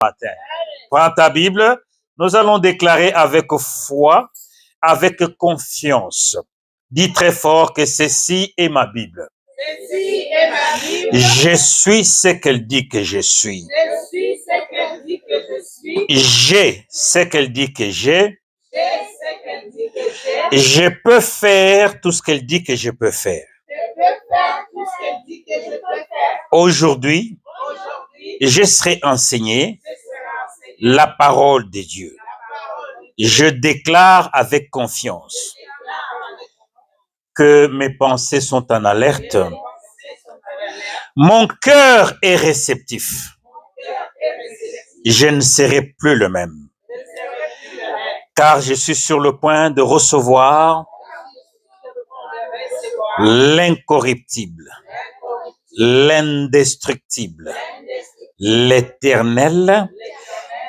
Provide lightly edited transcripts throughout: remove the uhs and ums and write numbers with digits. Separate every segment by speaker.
Speaker 1: matin. Prends ta Bible, nous allons déclarer avec foi, avec confiance. Dis très fort que ceci est ma Bible.
Speaker 2: Ceci est ma Bible.
Speaker 1: Je suis ce qu'elle dit que je suis.
Speaker 2: Je suis ce qu'elle dit que je suis.
Speaker 1: J'ai ce qu'elle dit que j'ai.
Speaker 2: J'ai ce qu'elle dit que j'ai.
Speaker 1: Je peux faire tout ce qu'elle dit que je peux faire.
Speaker 2: Je peux faire tout ce qu'elle dit que je peux faire.
Speaker 1: Aujourd'hui,
Speaker 2: Aujourd'hui,
Speaker 1: je serai enseigné
Speaker 2: je serai enseigné
Speaker 1: la parole de Dieu.
Speaker 2: la parole de Dieu.
Speaker 1: Je déclare avec confiance que mes pensées sont en alerte.
Speaker 2: Mes pensées sont à l'alerte.
Speaker 1: Mon cœur est réceptif.
Speaker 2: Mon cœur est réceptif.
Speaker 1: Je ne serai plus le même,
Speaker 2: Je ne serai plus le même.
Speaker 1: car je suis sur le point de recevoir
Speaker 2: Je recevoir
Speaker 1: l'incorruptible, l'indestructible, l'éternel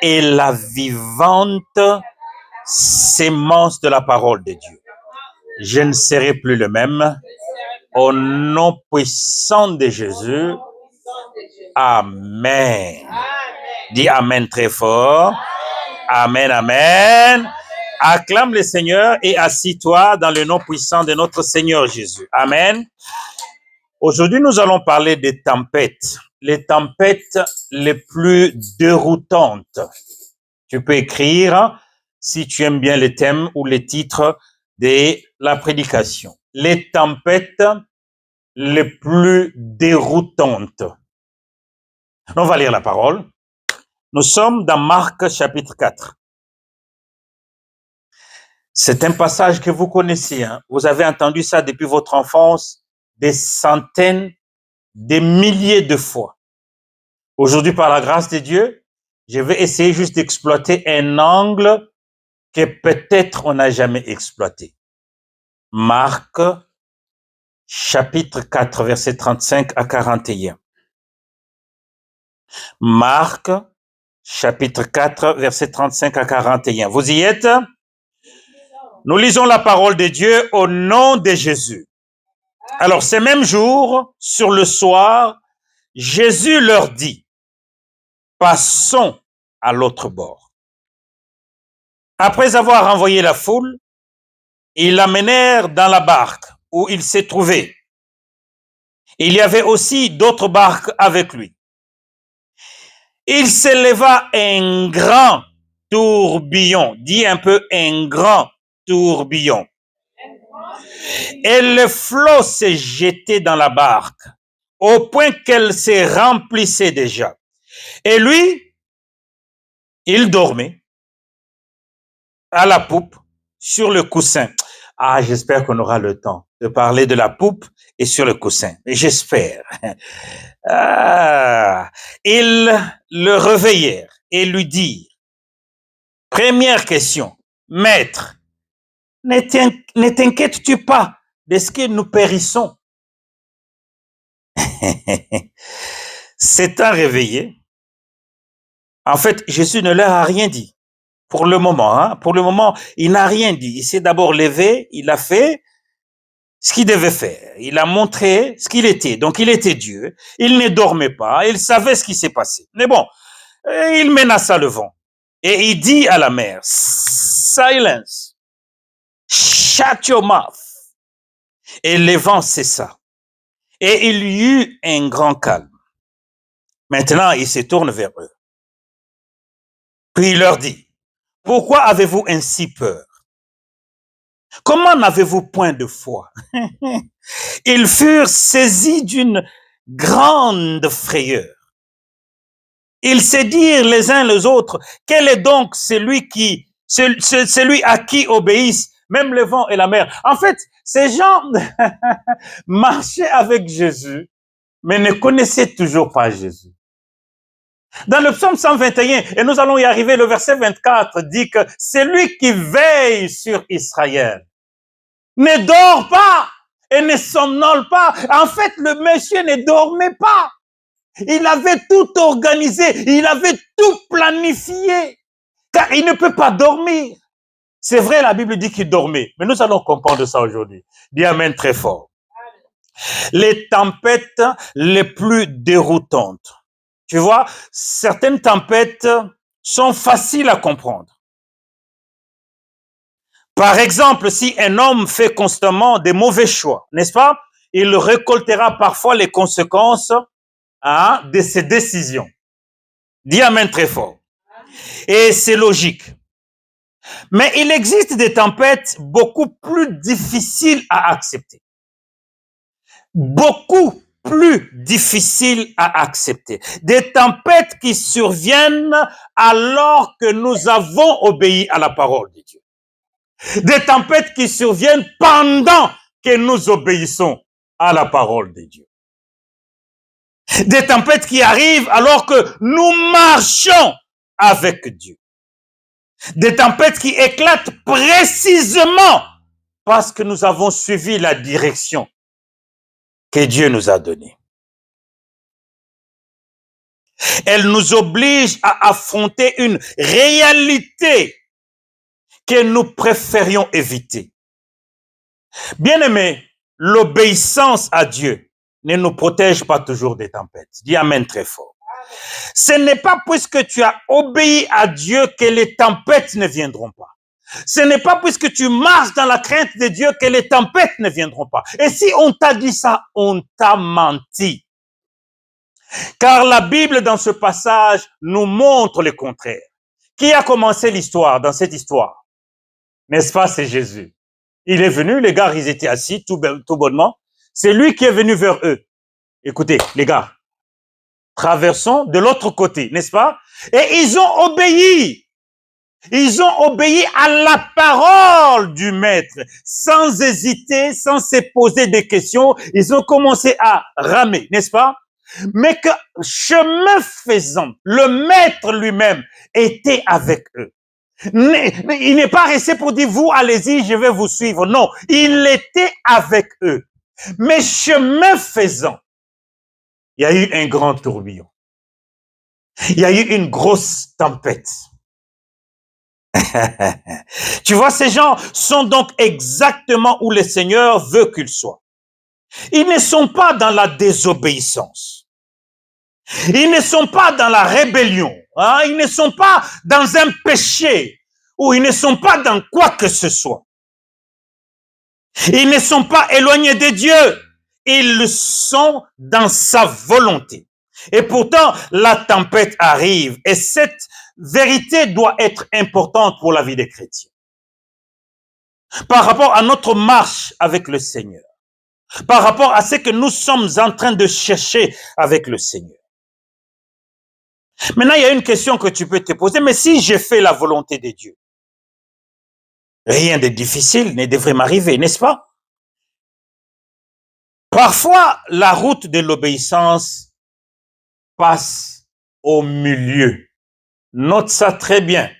Speaker 1: et la vivante sémence de la parole de Dieu. Je ne serai plus le même. Au nom puissant de Jésus, Amen. Dis Amen très fort. Amen, Amen. Acclame le Seigneur et assis-toi dans le nom puissant de notre Seigneur Jésus. Amen. Aujourd'hui, nous allons parler des tempêtes. Les tempêtes les plus déroutantes. Tu peux écrire, si tu aimes bien les thèmes ou les titres de la prédication. Les tempêtes les plus déroutantes. On va lire la parole. Nous sommes dans Marc chapitre 4. C'est un passage que vous connaissez. Hein? Vous avez entendu ça depuis votre enfance des centaines, des milliers de fois. Aujourd'hui, par la grâce de Dieu, je vais essayer juste d'exploiter un angle que peut-être on n'a jamais exploité. Marc chapitre 4, verset 35 à 41. Marc chapitre 4, verset 35 à 41. Vous y êtes? Nous lisons la parole de Dieu au nom de Jésus. Alors, ce même jour, sur le soir, Jésus leur dit, passons à l'autre bord. Après avoir envoyé la foule, ils l'amenèrent dans la barque où il s'est trouvé. Il y avait aussi d'autres barques avec lui. Il s'éleva un grand tourbillon. Dis un peu un grand tourbillon. Et le flot s'est jeté dans la barque, au point qu'elle se remplissait déjà. Et lui, il dormait à la poupe sur le coussin. Ah, j'espère qu'on aura le temps de parler de la poupe et sur le coussin. J'espère. Ah, ils le réveillèrent et lui dirent, première question, maître, ne t'inquiètes-tu pas de ce que nous périssons? S'étant réveillé, en fait, Jésus ne leur a rien dit. Pour le moment, il n'a rien dit. Il s'est d'abord levé, il a fait ce qu'il devait faire. Il a montré ce qu'il était. Donc, il était Dieu. Il ne dormait pas. Il savait ce qui s'est passé. Mais bon, il menaça le vent. Et il dit à la mer, silence, shut your mouth. Et le vent cessa. Et il y eut un grand calme. Maintenant, il se tourne vers eux. Puis il leur dit, pourquoi avez-vous ainsi peur? Comment n'avez-vous point de foi? Ils furent saisis d'une grande frayeur. Ils se dirent les uns les autres, quel est donc celui à qui obéissent même le vent et la mer? En fait, ces gens marchaient avec Jésus, mais ne connaissaient toujours pas Jésus. Dans le psaume 121, et nous allons y arriver, le verset 24 dit que c'est lui qui veille sur Israël. Ne dort pas et ne somnole pas. En fait, le monsieur ne dormait pas. Il avait tout organisé, il avait tout planifié, car il ne peut pas dormir. C'est vrai, la Bible dit qu'il dormait, mais nous allons comprendre ça aujourd'hui. Dis Amen très fort. Les tempêtes les plus déroutantes. Tu vois, certaines tempêtes sont faciles à comprendre. Par exemple, si un homme fait constamment des mauvais choix, n'est-ce pas? Il récoltera parfois les conséquences de ses décisions. Dis amen très fort. Et c'est logique. Mais il existe des tempêtes beaucoup plus difficiles à accepter. Beaucoup plus difficiles à accepter. Des tempêtes qui surviennent alors que nous avons obéi à la parole de Dieu. Des tempêtes qui surviennent pendant que nous obéissons à la parole de Dieu. Des tempêtes qui arrivent alors que nous marchons avec Dieu. Des tempêtes qui éclatent précisément parce que nous avons suivi la direction que Dieu nous a donnée. Elle nous oblige à affronter une réalité que nous préférions éviter. Bien-aimés, l'obéissance à Dieu ne nous protège pas toujours des tempêtes. Dis amen très fort. Ce n'est pas puisque tu as obéi à Dieu que les tempêtes ne viendront pas. Ce n'est pas puisque tu marches dans la crainte de Dieu que les tempêtes ne viendront pas. Et si on t'a dit ça, on t'a menti. Car la Bible, dans ce passage, nous montre le contraire. Qui a commencé l'histoire, dans cette histoire? N'est-ce pas, c'est Jésus. Il est venu, les gars, ils étaient assis tout bonnement. C'est lui qui est venu vers eux. Écoutez, les gars, traversons de l'autre côté, n'est-ce pas? Et ils ont obéi. Ils ont obéi à la parole du maître, sans hésiter, sans se poser des questions. Ils ont commencé à ramer, n'est-ce pas? Mais que chemin faisant, le maître lui-même était avec eux. Il n'est pas resté pour dire, vous allez-y, je vais vous suivre. Non, il était avec eux. Mais chemin faisant, il y a eu un grand tourbillon. Il y a eu une grosse tempête. Tu vois, ces gens sont donc exactement où le Seigneur veut qu'ils soient. Ils ne sont pas dans la désobéissance. Ils ne sont pas dans la rébellion. Hein? Ils ne sont pas dans un péché ou ils ne sont pas dans quoi que ce soit. Ils ne sont pas éloignés de Dieu. Ils sont dans sa volonté. Et pourtant, la tempête arrive et cette vérité doit être importante pour la vie des chrétiens. Par rapport à notre marche avec le Seigneur. Par rapport à ce que nous sommes en train de chercher avec le Seigneur. Maintenant, il y a une question que tu peux te poser, mais si j'ai fait la volonté de Dieu, rien de difficile ne devrait m'arriver, n'est-ce pas? Parfois, la route de l'obéissance passe au milieu. Note ça très bien,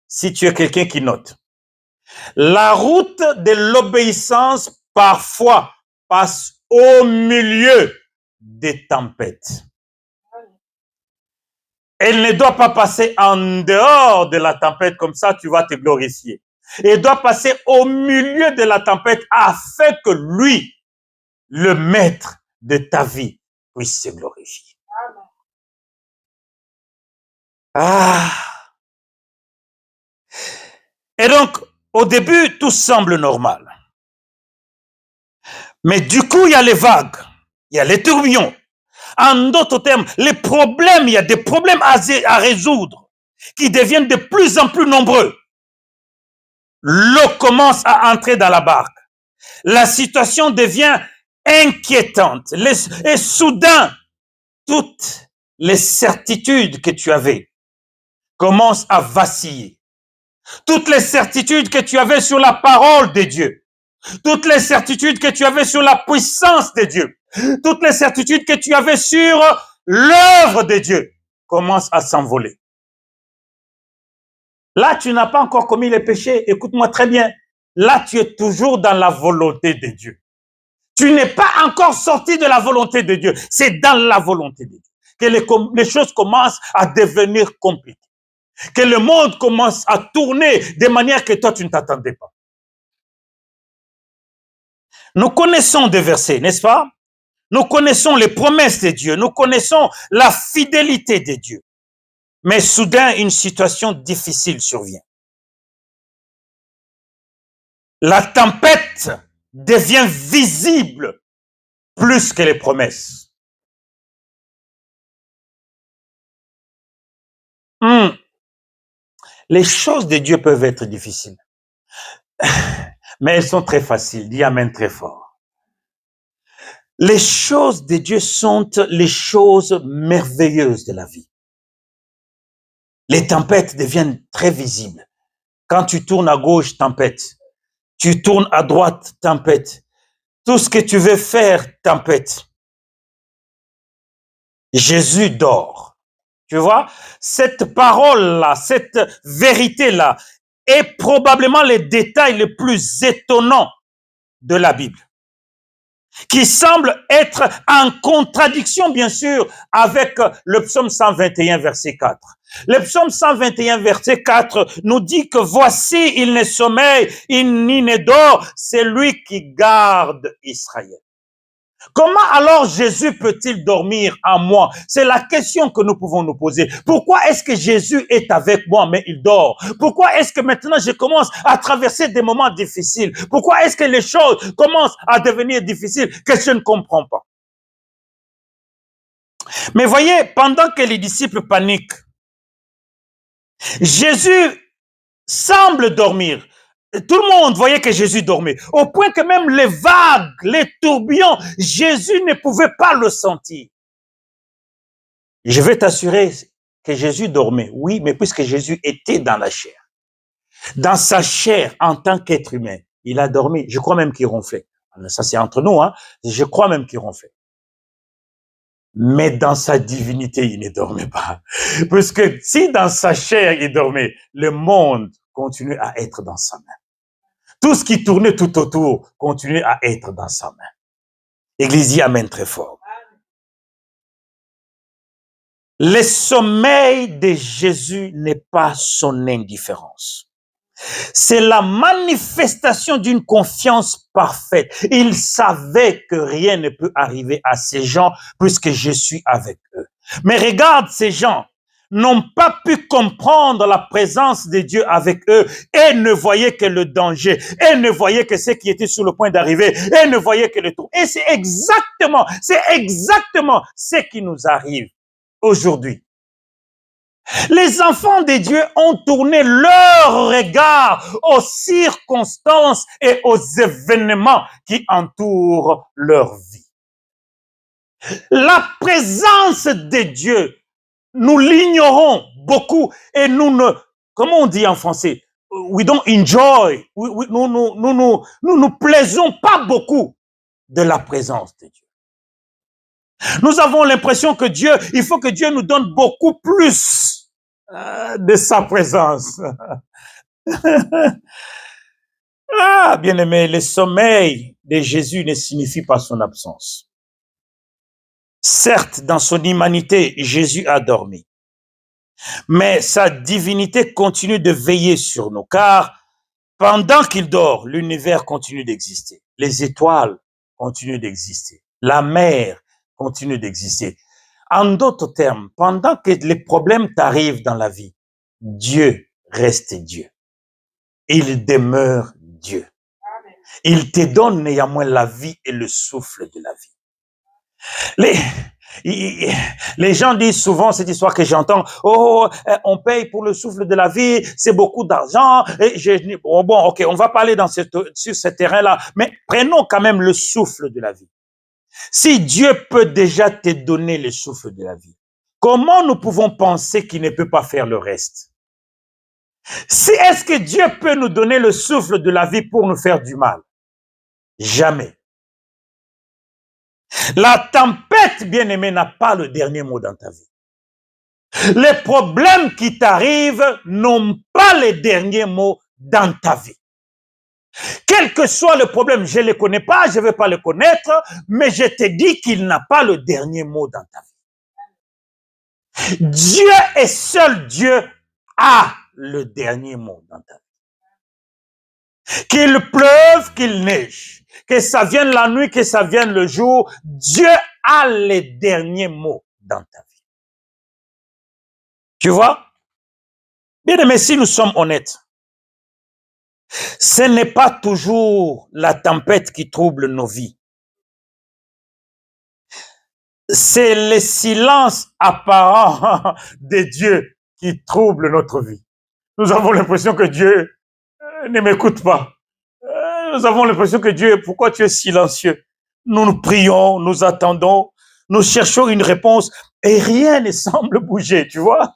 Speaker 1: si tu es quelqu'un qui note. La route de l'obéissance, parfois, passe au milieu des tempêtes. Elle ne doit pas passer en dehors de la tempête, comme ça tu vas te glorifier. Elle doit passer au milieu de la tempête afin que lui, le maître de ta vie, puisse se glorifier. Ah. Et donc, au début, tout semble normal. Mais du coup, il y a les vagues, il y a les tourbillons. En d'autres termes, les problèmes, il y a des problèmes à résoudre qui deviennent de plus en plus nombreux. L'eau commence à entrer dans la barque. La situation devient inquiétante. Et soudain, toutes les certitudes que tu avais commencent à vaciller. Toutes les certitudes que tu avais sur la parole de Dieu. Toutes les certitudes que tu avais sur la puissance de Dieu. Toutes les certitudes que tu avais sur l'œuvre de Dieu commencent à s'envoler. Là, tu n'as pas encore commis les péchés. Écoute-moi très bien. Là, tu es toujours dans la volonté de Dieu. Tu n'es pas encore sorti de la volonté de Dieu. C'est dans la volonté de Dieu que les choses commencent à devenir compliquées. Que le monde commence à tourner de manière que toi, tu ne t'attendais pas. Nous connaissons des versets, n'est-ce pas? nous connaissons les promesses de Dieu, nous connaissons la fidélité de Dieu. Mais soudain, une situation difficile survient. La tempête devient visible plus que les promesses. Les choses de Dieu peuvent être difficiles, mais elles sont très faciles. Dis amen très fort. Les choses de Dieu sont les choses merveilleuses de la vie. Les tempêtes deviennent très visibles. Quand tu tournes à gauche, tempête. Tu tournes à droite, tempête. Tout ce que tu veux faire, tempête. Jésus dort. Tu vois, cette parole-là, cette vérité-là est probablement le détail le plus étonnant de la Bible, qui semble être en contradiction, bien sûr, avec le psaume 121, verset 4. Le psaume 121, verset 4 nous dit que voici, il ne sommeille, il ni ne dort, c'est lui qui garde Israël. Comment alors Jésus peut-il dormir en moi? C'est la question que nous pouvons nous poser. Pourquoi est-ce que Jésus est avec moi, mais il dort? Pourquoi est-ce que maintenant je commence à traverser des moments difficiles? Pourquoi est-ce que les choses commencent à devenir difficiles que je ne comprends pas? Mais voyez, pendant que les disciples paniquent, Jésus semble dormir. Tout le monde voyait que Jésus dormait, au point que même les vagues, les tourbillons, Jésus ne pouvait pas le sentir. Je vais t'assurer que Jésus dormait, oui, mais puisque Jésus était dans la chair, dans sa chair en tant qu'être humain, il a dormi. Je crois même qu'il ronflait. Ça, c'est entre nous, hein. Je crois même qu'il ronflait. Mais dans sa divinité, il ne dormait pas. Parce que si dans sa chair, il dormait, le monde continue à être dans sa main. Tout ce qui tournait tout autour continue à être dans sa main. Église dit amen très fort. Le sommeil de Jésus n'est pas son indifférence. C'est la manifestation d'une confiance parfaite. Il savait que rien ne peut arriver à ces gens puisque je suis avec eux. Mais regarde, ces gens n'ont pas pu comprendre la présence de Dieu avec eux et ne voyaient que le danger, et ne voyaient que ce qui était sur le point d'arriver, et ne voyaient que le tout. Et c'est exactement ce qui nous arrive aujourd'hui. Les enfants de Dieu ont tourné leur regard aux circonstances et aux événements qui entourent leur vie. La présence de Dieu, nous l'ignorons beaucoup et nous ne, comment on dit en français, we don't enjoy, nous plaisons pas beaucoup de la présence de Dieu. Nous avons l'impression que Dieu, il faut que Dieu nous donne beaucoup plus de sa présence. Ah, bien-aimé, le sommeil de Jésus ne signifie pas son absence. Certes, dans son humanité, Jésus a dormi. Mais sa divinité continue de veiller sur nous, car pendant qu'il dort, l'univers continue d'exister. Les étoiles continuent d'exister. La mer continue d'exister. En d'autres termes, pendant que les problèmes t'arrivent dans la vie, Dieu reste Dieu. Il demeure Dieu. Il te donne néanmoins la vie et le souffle de la vie. Les gens disent souvent cette histoire que j'entends, oh, on paye pour le souffle de la vie, c'est beaucoup d'argent. Oh, bon, ok, on va parler sur ce terrain-là, mais prenons quand même le souffle de la vie. Si Dieu peut déjà te donner le souffle de la vie, comment nous pouvons penser qu'il ne peut pas faire le reste? Est-ce que Dieu peut nous donner le souffle de la vie pour nous faire du mal? Jamais. La tempête, bien-aimé, n'a pas le dernier mot dans ta vie. Les problèmes qui t'arrivent n'ont pas le dernier mot dans ta vie. Quel que soit le problème, je ne le connais pas, je ne vais pas le connaître, mais je te dis qu'il n'a pas le dernier mot dans ta vie. Dieu et seul Dieu a le dernier mot dans ta vie. Qu'il pleuve, qu'il neige, que ça vienne la nuit, que ça vienne le jour, Dieu a les derniers mots dans ta vie. Tu vois? Bien aimé, si nous sommes honnêtes, ce n'est pas toujours la tempête qui trouble nos vies. C'est le silence apparent de Dieu qui trouble notre vie. Nous avons l'impression que Dieu ne m'écoute pas. Nous avons l'impression que Dieu, pourquoi tu es silencieux? Nous prions, nous attendons, nous cherchons une réponse et rien ne semble bouger, tu vois?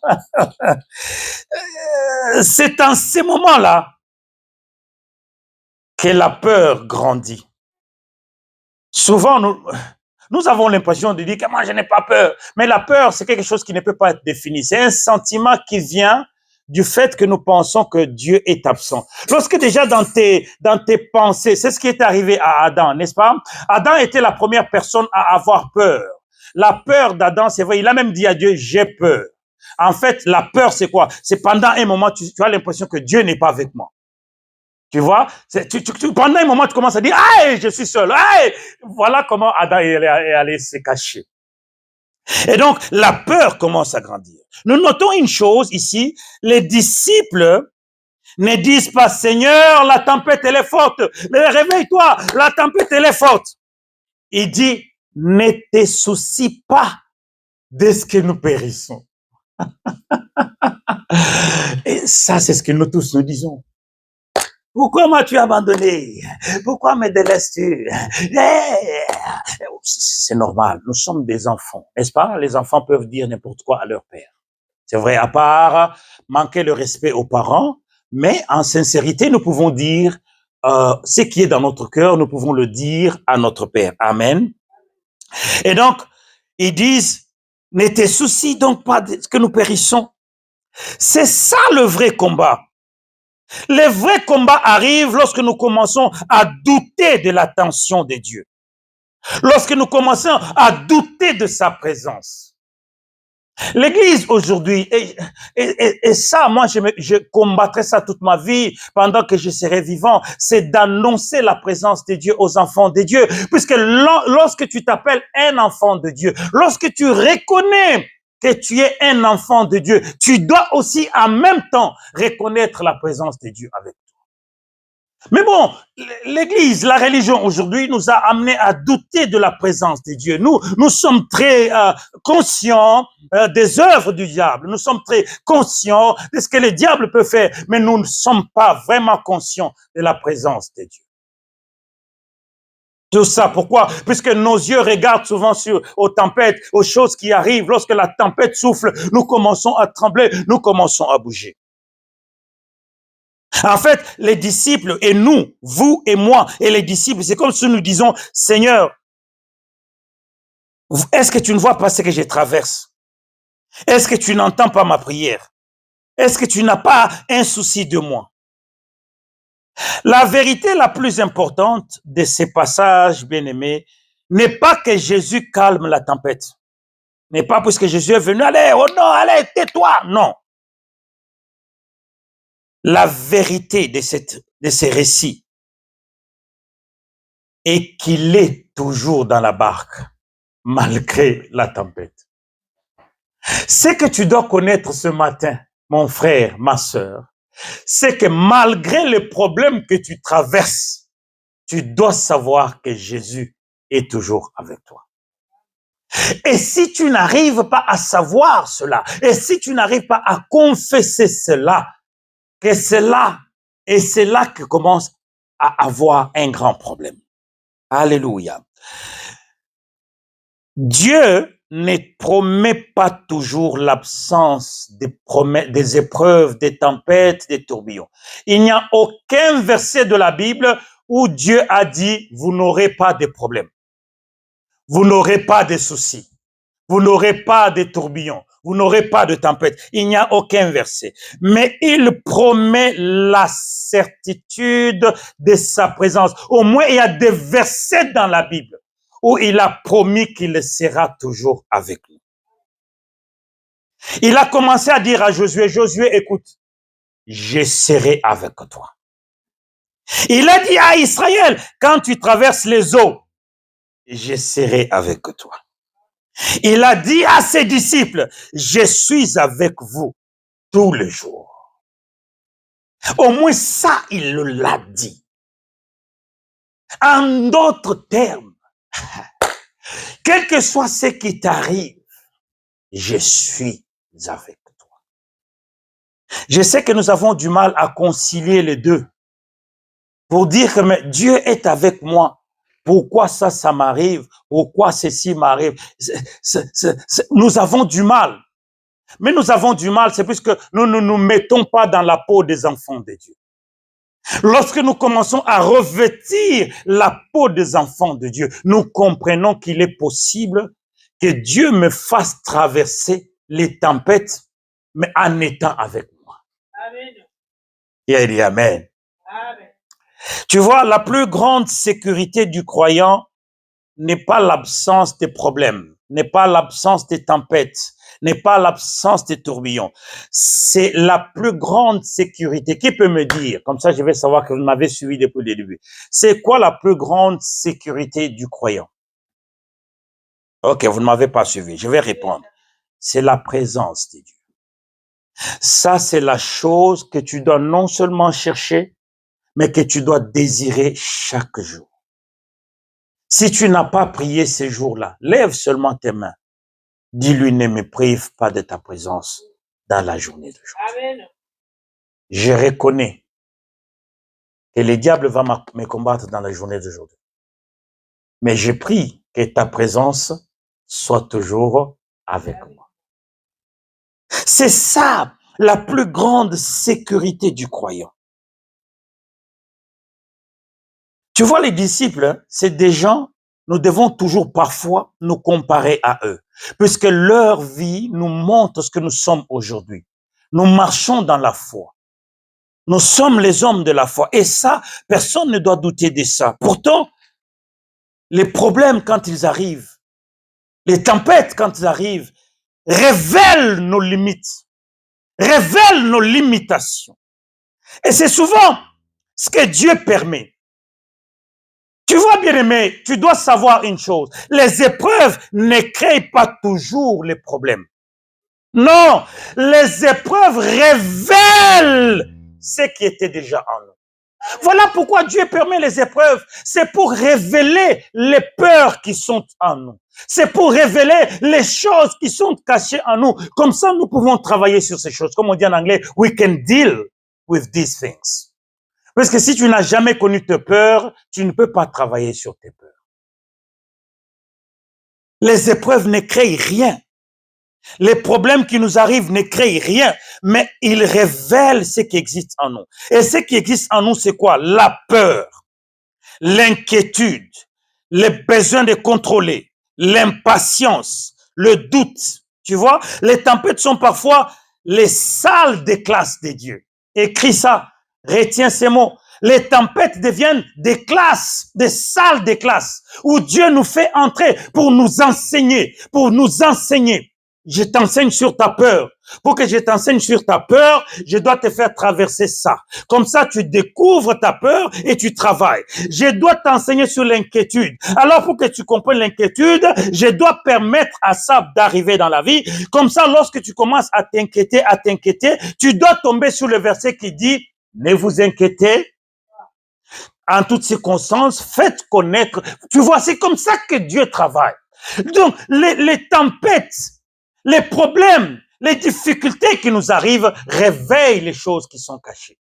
Speaker 1: C'est en ces moments-là que la peur grandit. Souvent, nous avons l'impression de dire que moi, je n'ai pas peur. Mais la peur, c'est quelque chose qui ne peut pas être défini. C'est un sentiment qui vient du fait que nous pensons que Dieu est absent. Lorsque déjà dans tes pensées, c'est ce qui est arrivé à Adam, n'est-ce pas? Adam était la première personne à avoir peur. La peur d'Adam, c'est vrai, il a même dit à Dieu, j'ai peur. En fait, la peur, c'est quoi? C'est pendant un moment, tu as l'impression que Dieu n'est pas avec moi. Tu vois, pendant un moment, tu commences à dire, ah, je suis seul. Hey! Voilà comment Adam est allé se cacher. Et donc, la peur commence à grandir. Nous notons une chose ici, les disciples ne disent pas, Seigneur, la tempête, elle est forte. Mais réveille-toi, la tempête, elle est forte. Il dit, ne te soucie pas de ce que nous périssons. Et ça, c'est ce que nous tous nous disons. Pourquoi m'as-tu abandonné? Pourquoi me délaisses-tu? C'est normal, nous sommes des enfants, n'est-ce pas? Les enfants peuvent dire n'importe quoi à leur père. C'est vrai, à part manquer le respect aux parents, mais en sincérité, nous pouvons dire ce qui est dans notre cœur, nous pouvons le dire à notre Père. Amen. Et donc, ils disent, ne te soucie donc pas de ce que nous périssons. C'est ça le vrai combat. Le vrai combat arrive lorsque nous commençons à douter de l'attention de Dieu. Lorsque nous commençons à douter de sa présence. L'Église aujourd'hui, et ça, moi, je combattrai ça toute ma vie pendant que je serai vivant, c'est d'annoncer la présence de Dieu aux enfants de Dieu. Puisque lorsque tu t'appelles un enfant de Dieu, lorsque tu reconnais que tu es un enfant de Dieu, tu dois aussi en même temps reconnaître la présence de Dieu avec toi. Mais bon, l'Église, la religion aujourd'hui nous a amené à douter de la présence de Dieu. Nous sommes très conscients des œuvres du diable. Nous sommes très conscients de ce que le diable peut faire, mais nous ne sommes pas vraiment conscients de la présence de Dieu. Tout ça, pourquoi? Puisque nos yeux regardent souvent aux tempêtes, aux choses qui arrivent. Lorsque la tempête souffle, nous commençons à trembler, nous commençons à bouger. En fait, les disciples et nous, vous et moi et les disciples, c'est comme si nous disons, Seigneur, est-ce que tu ne vois pas ce que je traverse? Est-ce que tu n'entends pas ma prière? Est-ce que tu n'as pas un souci de moi? La vérité la plus importante de ces passages, bien-aimés, n'est pas que Jésus calme la tempête. N'est pas parce que Jésus est venu, allez, oh non, allez, tais-toi, non. La vérité de ces récits est qu'il est toujours dans la barque, malgré la tempête. Ce que tu dois connaître ce matin, mon frère, ma sœur, c'est que malgré les problèmes que tu traverses, tu dois savoir que Jésus est toujours avec toi. Et si tu n'arrives pas à savoir cela, et si tu n'arrives pas à confesser cela, que c'est là, et c'est là que commence à avoir un grand problème. Alléluia. Dieu ne promet pas toujours l'absence des épreuves, des tempêtes, des tourbillons. Il n'y a aucun verset de la Bible où Dieu a dit, vous n'aurez pas de problèmes. Vous n'aurez pas de soucis. Vous n'aurez pas de tourbillons. Vous n'aurez pas de tempête. Il n'y a aucun verset. Mais il promet la certitude de sa présence. Au moins, il y a des versets dans la Bible où il a promis qu'il sera toujours avec nous. Il a commencé à dire à Josué, Josué, écoute, je serai avec toi. Il a dit à Israël, quand tu traverses les eaux, je serai avec toi. Il a dit à ses disciples, je suis avec vous tous les jours. Au moins ça, il l'a dit. En d'autres termes, quel que soit ce qui t'arrive, je suis avec toi. Je sais que nous avons du mal à concilier les deux. Pour dire que mais Dieu est avec moi. Pourquoi ça m'arrive? Pourquoi ceci m'arrive? Nous avons du mal. Mais nous avons du mal, c'est puisque nous ne nous mettons pas dans la peau des enfants de Dieu. Lorsque nous commençons à revêtir la peau des enfants de Dieu, nous comprenons qu'il est possible que Dieu me fasse traverser les tempêtes, mais en étant avec moi.
Speaker 2: Amen.
Speaker 1: Et il dit Amen.
Speaker 2: Amen.
Speaker 1: Tu vois, la plus grande sécurité du croyant n'est pas l'absence des problèmes, n'est pas l'absence des tempêtes, n'est pas l'absence des tourbillons. C'est la plus grande sécurité. Qui peut me dire? Comme ça, je vais savoir que vous m'avez suivi depuis le début. C'est quoi la plus grande sécurité du croyant? Ok, vous ne m'avez pas suivi. Je vais répondre. C'est la présence de Dieu. Ça, c'est la chose que tu dois non seulement chercher, mais que tu dois désirer chaque jour. Si tu n'as pas prié ces jours-là, lève seulement tes mains. Dis-lui, ne me prive pas de ta présence dans la journée d'aujourd'hui.
Speaker 2: Amen.
Speaker 1: Je reconnais que le diable va me combattre dans la journée d'aujourd'hui. Mais je prie que ta présence soit toujours avec moi. C'est ça la plus grande sécurité du croyant. Tu vois, les disciples, c'est des gens, nous devons toujours parfois nous comparer à eux, puisque leur vie nous montre ce que nous sommes aujourd'hui. Nous marchons dans la foi. Nous sommes les hommes de la foi. Et ça, personne ne doit douter de ça. Pourtant, les problèmes quand ils arrivent, les tempêtes quand ils arrivent, révèlent nos limites, révèlent nos limitations. Et c'est souvent ce que Dieu permet. Tu vois, bien-aimé, tu dois savoir une chose. Les épreuves ne créent pas toujours les problèmes. Non, les épreuves révèlent ce qui était déjà en nous. Voilà pourquoi Dieu permet les épreuves. C'est pour révéler les peurs qui sont en nous. C'est pour révéler les choses qui sont cachées en nous. Comme ça, nous pouvons travailler sur ces choses. Comme on dit en anglais, we can deal with these things. Parce que si tu n'as jamais connu tes peurs, tu ne peux pas travailler sur tes peurs. Les épreuves ne créent rien. Les problèmes qui nous arrivent ne créent rien, mais ils révèlent ce qui existe en nous. Et ce qui existe en nous, c'est quoi? La peur, l'inquiétude, le besoin de contrôler, l'impatience, le doute. Tu vois, les tempêtes sont parfois les salles des classes de Dieu. Écris ça, retiens ces mots. Les tempêtes deviennent des classes, des salles des classes, où Dieu nous fait entrer pour nous enseigner, Je t'enseigne sur ta peur. Pour que je t'enseigne sur ta peur, je dois te faire traverser ça. Comme ça, tu découvres ta peur et tu travailles. Je dois t'enseigner sur l'inquiétude. Alors, pour que tu comprennes l'inquiétude, je dois permettre à ça d'arriver dans la vie. Comme ça, lorsque tu commences à t'inquiéter, tu dois tomber sur le verset qui dit, ne vous inquiétez. En toutes circonstances, faites connaître. Tu vois, c'est comme ça que Dieu travaille. Donc, les tempêtes, les problèmes, les difficultés qui nous arrivent réveillent les choses qui sont cachées.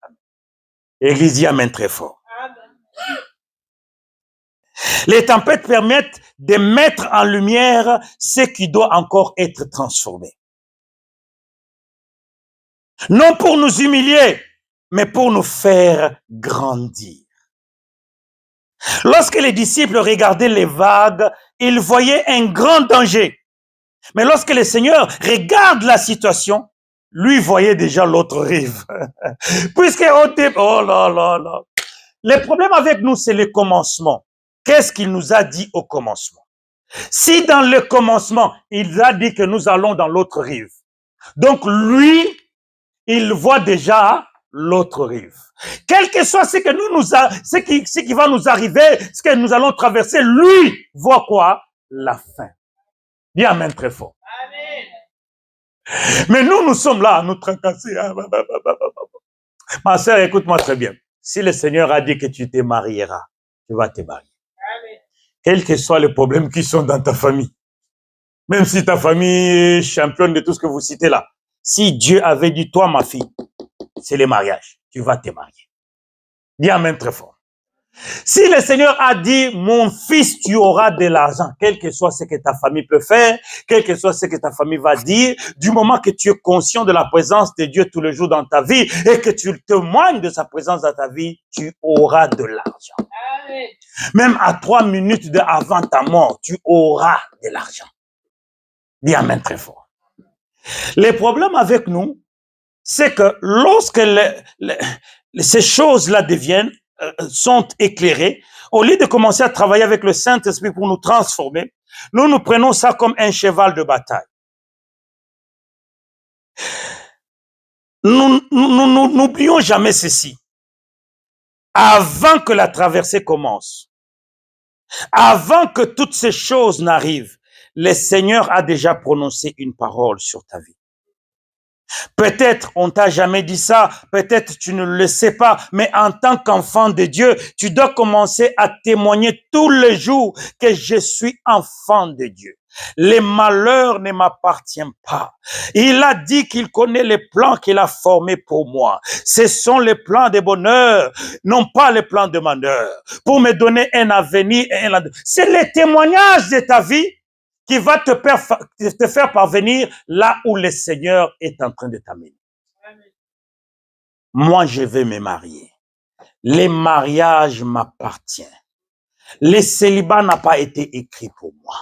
Speaker 1: Église dit amen très fort. Les tempêtes permettent de mettre en lumière ce qui doit encore être transformé. Non pour nous humilier, mais pour nous faire grandir. Lorsque les disciples regardaient les vagues, ils voyaient un grand danger. Mais lorsque le Seigneur regarde la situation, lui voyait déjà l'autre rive. Puisque au début, oh là là là. Le problème avec nous, c'est le commencement. Qu'est-ce qu'il nous a dit au commencement? Si dans le commencement, il a dit que nous allons dans l'autre rive, donc lui, il voit déjà l'autre rive. Quel que soit ce que ce qui va nous arriver, ce que nous allons traverser, lui voit quoi? La fin. Dis amen très fort.
Speaker 2: Amen.
Speaker 1: Mais nous sommes là à nous tracasser. Ma sœur, écoute-moi très bien. Si le Seigneur a dit que tu te marieras, tu vas te marier.
Speaker 2: Amen.
Speaker 1: Quels que soient les problèmes qui sont dans ta famille, même si ta famille est championne de tout ce que vous citez là, si Dieu avait dit, toi ma fille, c'est le mariage, tu vas te marier. Dis amen très fort. Si le Seigneur a dit, mon fils, tu auras de l'argent, quel que soit ce que ta famille peut faire, quel que soit ce que ta famille va dire, du moment que tu es conscient de la présence de Dieu tous les jours dans ta vie et que tu témoignes de sa présence dans ta vie, tu auras de l'argent.
Speaker 2: Amen.
Speaker 1: Même à 3 minutes avant ta mort, tu auras de l'argent. Dis amen très fort. Le problème avec nous, c'est que lorsque ces choses-là sont éclairées, au lieu de commencer à travailler avec le Saint-Esprit pour nous transformer, nous prenons ça comme un cheval de bataille. Nous n'oublions jamais ceci. Avant que la traversée commence, avant que toutes ces choses n'arrivent, le Seigneur a déjà prononcé une parole sur ta vie. Peut-être on t'a jamais dit ça, peut-être tu ne le sais pas, mais en tant qu'enfant de Dieu, tu dois commencer à témoigner tous les jours que je suis enfant de Dieu. Les malheurs ne m'appartiennent pas. Il a dit qu'il connaît les plans qu'il a formés pour moi. Ce sont les plans de bonheur, non pas les plans de malheur, pour me donner un avenir et un avenir. C'est le témoignage de ta vie qui va te faire parvenir là où le Seigneur est en train de t'amener. Moi, je vais me marier. Les mariages m'appartiennent. Le célibat n'a pas été écrit pour moi.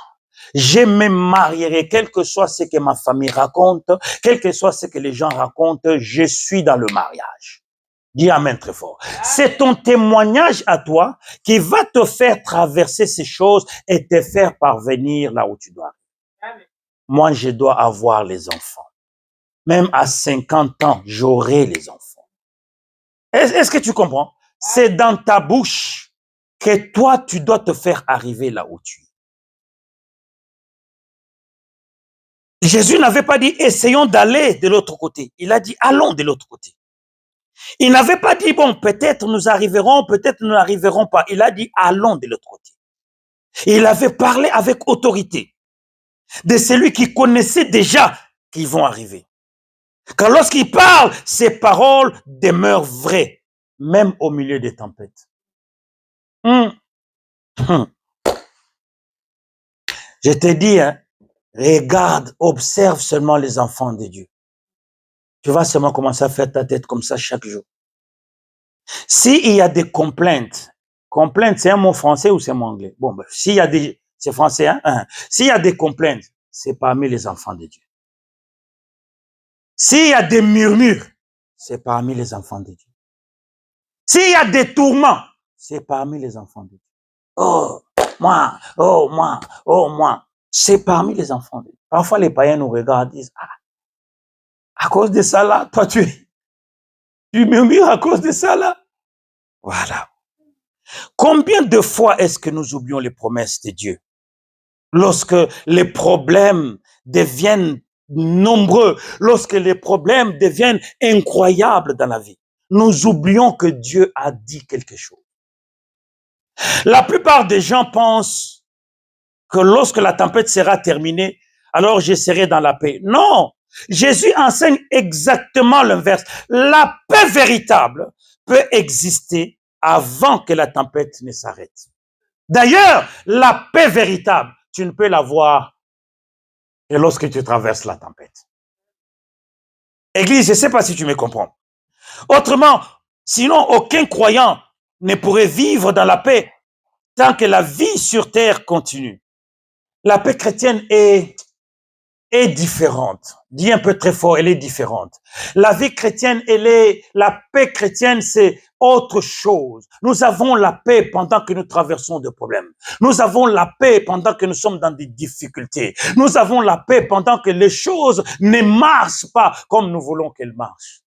Speaker 1: Je me marierai, quel que soit ce que ma famille raconte, quel que soit ce que les gens racontent, je suis dans le mariage. Dis amen très fort. C'est ton témoignage à toi qui va te faire traverser ces choses et te faire parvenir là où tu dois. Moi, je dois avoir les enfants. Même à 50 ans, j'aurai les enfants. Est-ce que tu comprends? C'est dans ta bouche que toi, tu dois te faire arriver là où tu es. Jésus n'avait pas dit, essayons d'aller de l'autre côté. Il a dit, allons de l'autre côté. Il n'avait pas dit, bon, peut-être nous arriverons, peut-être nous n'arriverons pas. Il a dit, allons de l'autre côté. Et il avait parlé avec autorité de celui qui connaissait déjà qu'ils vont arriver. Car lorsqu'il parle, ses paroles demeurent vraies, même au milieu des tempêtes. Je te dis, hein, regarde, observe seulement les enfants de Dieu. Tu vas seulement commencer à faire ta tête comme ça chaque jour. S'il y a des complaintes, c'est un mot français ou c'est un mot anglais? Bon, ben, s'il y a des, c'est français, hein? S'il y a des complaintes, c'est parmi les enfants de Dieu. S'il y a des murmures, c'est parmi les enfants de Dieu. S'il y a des tourments, c'est parmi les enfants de Dieu. Oh, moi, oh, moi, oh, moi. C'est parmi les enfants de Dieu. Parfois, les païens nous regardent et disent, ah, à cause de ça là, toi, tu murmures à cause de ça là. Voilà. Combien de fois est-ce que nous oublions les promesses de Dieu? Lorsque les problèmes deviennent nombreux, lorsque les problèmes deviennent incroyables dans la vie, nous oublions que Dieu a dit quelque chose. La plupart des gens pensent que lorsque la tempête sera terminée, alors je serai dans la paix. Non, Jésus enseigne exactement l'inverse. La paix véritable peut exister avant que la tempête ne s'arrête. D'ailleurs, la paix véritable, tu ne peux l'avoir que lorsque tu traverses la tempête. Église, je ne sais pas si tu me comprends. Autrement, sinon, aucun croyant ne pourrait vivre dans la paix tant que la vie sur terre continue. La paix chrétienne est différente. Dis un peu très fort, elle est différente. La vie chrétienne, la paix chrétienne, c'est autre chose. Nous avons la paix pendant que nous traversons des problèmes. Nous avons la paix pendant que nous sommes dans des difficultés. Nous avons la paix pendant que les choses ne marchent pas comme nous voulons qu'elles marchent.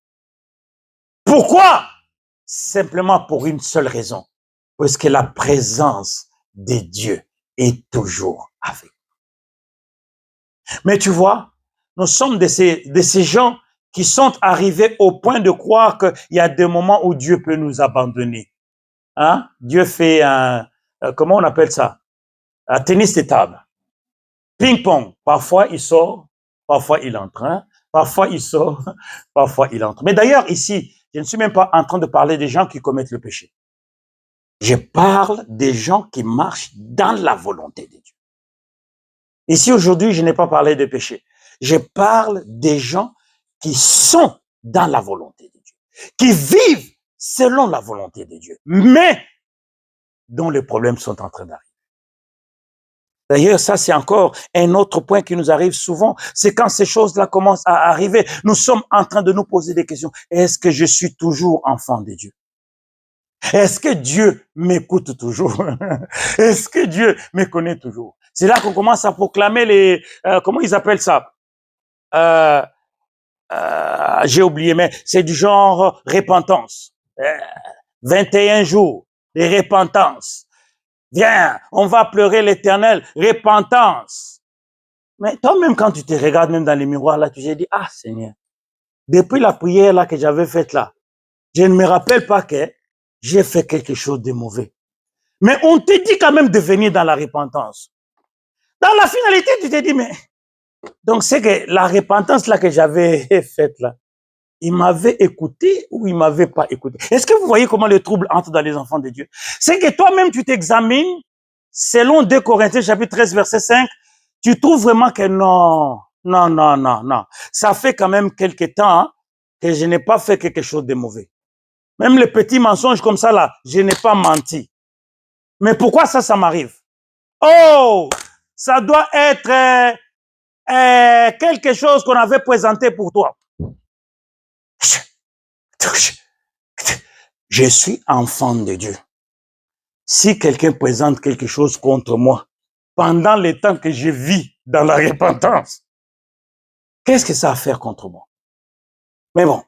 Speaker 1: Pourquoi? Simplement pour une seule raison. Parce que la présence de Dieu est toujours avec nous. Mais tu vois, nous sommes de ces gens qui sont arrivés au point de croire qu'il y a des moments où Dieu peut nous abandonner. Hein? Dieu fait comment on appelle ça? Un tennis de table. Ping-pong. Parfois, il sort, parfois, il entre. Hein? Parfois, il sort, parfois, il entre. Mais d'ailleurs, ici, je ne suis même pas en train de parler des gens qui commettent le péché. Je parle des gens qui marchent dans la volonté de Dieu. Ici, aujourd'hui, je n'ai pas parlé de péché. Je parle des gens qui sont dans la volonté de Dieu, qui vivent selon la volonté de Dieu, mais dont les problèmes sont en train d'arriver. D'ailleurs, ça, c'est encore un autre point qui nous arrive souvent. C'est quand ces choses-là commencent à arriver, nous sommes en train de nous poser des questions. Est-ce que je suis toujours enfant de Dieu? Est-ce que Dieu m'écoute toujours? Est-ce que Dieu me connaît toujours? C'est là qu'on commence à proclamer les... comment ils appellent ça? J'ai oublié, mais c'est du genre repentance. 21 jours de repentance. Viens, on va pleurer l'Éternel, repentance. Mais toi-même, quand tu te regardes même dans les miroirs, là, tu te dis, ah Seigneur, depuis la prière là que j'avais faite là, je ne me rappelle pas que j'ai fait quelque chose de mauvais. Mais on te dit quand même de venir dans la repentance. Dans la finalité, tu te dis, mais... Donc, c'est que la repentance là que j'avais faite là, il m'avait écouté ou il m'avait pas écouté. Est-ce que vous voyez comment le trouble entre dans les enfants de Dieu? C'est que toi-même, tu t'examines, selon 2 Corinthiens chapitre 13, verset 5, tu trouves vraiment que non. Ça fait quand même quelque temps hein, que je n'ai pas fait quelque chose de mauvais. Même les petits mensonges comme ça là, je n'ai pas menti. Mais pourquoi ça m'arrive? Oh, ça doit être quelque chose qu'on avait présenté pour toi. Je suis enfant de Dieu. Si quelqu'un présente quelque chose contre moi, pendant le temps que je vis dans la repentance, qu'est-ce que ça a à faire contre moi? Mais bon.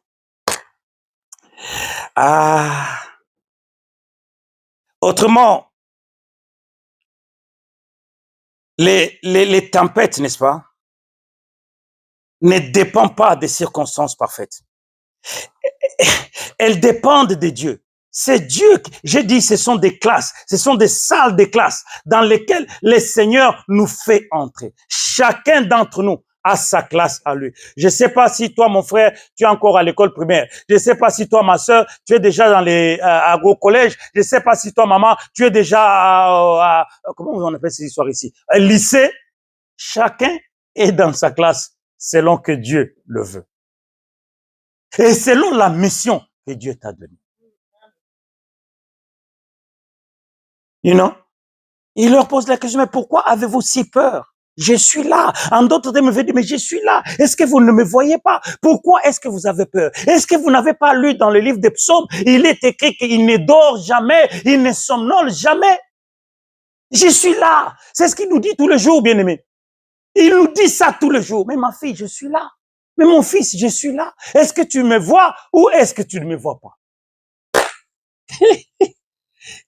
Speaker 1: Autrement, les tempêtes, n'est-ce pas, ne dépendent pas des circonstances parfaites. Elles dépendent de Dieu. C'est Dieu, j'ai dit, ce sont des classes, ce sont des salles de classe dans lesquelles le Seigneur nous fait entrer. Chacun d'entre nous a sa classe à lui. Je ne sais pas si toi, mon frère, tu es encore à l'école primaire. Je ne sais pas si toi, ma soeur, tu es déjà dans au collège. Je ne sais pas si toi, maman, tu es déjà comment on appelle ces histoires ici? Un lycée. Chacun est dans sa classe selon que Dieu le veut. Et selon la mission que Dieu t'a donnée. You know? Il leur pose la question, mais pourquoi avez-vous si peur? Je suis là. En d'autres termes, il me dit, mais je suis là. Est-ce que vous ne me voyez pas? Pourquoi est-ce que vous avez peur? Est-ce que vous n'avez pas lu dans le livre des psaumes? Il est écrit qu'il ne dort jamais, il ne somnole jamais. Je suis là. C'est ce qu'il nous dit tous les jours, bien-aimés. Il nous dit ça tous les jours. Mais ma fille, je suis là. Mais mon fils, je suis là. Est-ce que tu me vois ou est-ce que tu ne me vois pas?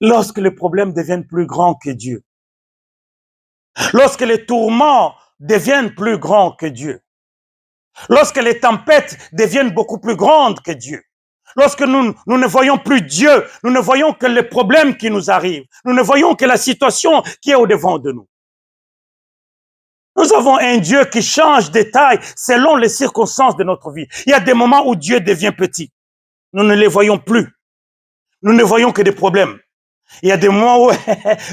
Speaker 1: Lorsque les problèmes deviennent plus grands que Dieu, lorsque les tourments deviennent plus grands que Dieu, lorsque les tempêtes deviennent beaucoup plus grandes que Dieu, lorsque nous ne voyons plus Dieu, nous ne voyons que les problèmes qui nous arrivent, nous ne voyons que la situation qui est au-devant de nous. Nous avons un Dieu qui change de taille selon les circonstances de notre vie. Il y a des moments où Dieu devient petit. Nous ne les voyons plus. Nous ne voyons que des problèmes. Il y a des moments où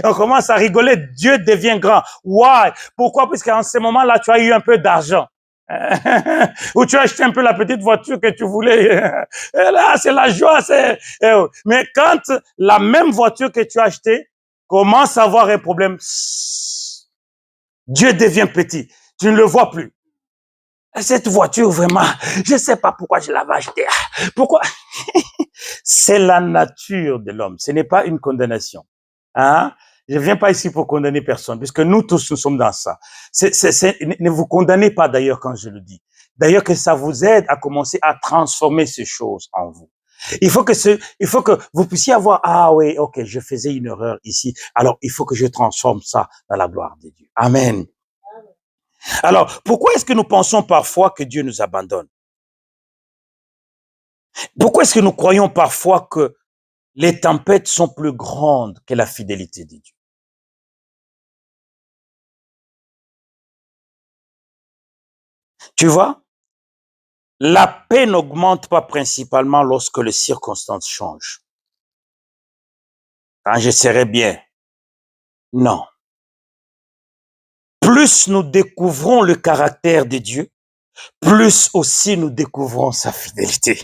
Speaker 1: on commence à rigoler, Dieu devient grand. Why? Pourquoi? Parce qu'en ce moment-là, tu as eu un peu d'argent. Ou tu as acheté un peu la petite voiture que tu voulais. Et là, c'est la joie. Mais quand la même voiture que tu as achetée commence à avoir un problème, Dieu devient petit. Tu ne le vois plus. Cette voiture, vraiment, je ne sais pas pourquoi je l'avais achetée. Pourquoi? C'est la nature de l'homme. Ce n'est pas une condamnation. Hein? Je ne viens pas ici pour condamner personne, puisque nous tous, nous sommes dans ça. Ne vous condamnez pas d'ailleurs quand je le dis. D'ailleurs que ça vous aide à commencer à transformer ces choses en vous. Il faut que vous puissiez avoir, ah oui, ok, je faisais une erreur ici. Alors, il faut que je transforme ça dans la gloire de Dieu. Amen. Alors, pourquoi est-ce que nous pensons parfois que Dieu nous abandonne? Pourquoi est-ce que nous croyons parfois que les tempêtes sont plus grandes que la fidélité de Dieu? Tu vois, la paix n'augmente pas principalement lorsque les circonstances changent. Quand je serai bien. Non. Plus nous découvrons le caractère de Dieu, plus aussi nous découvrons sa fidélité.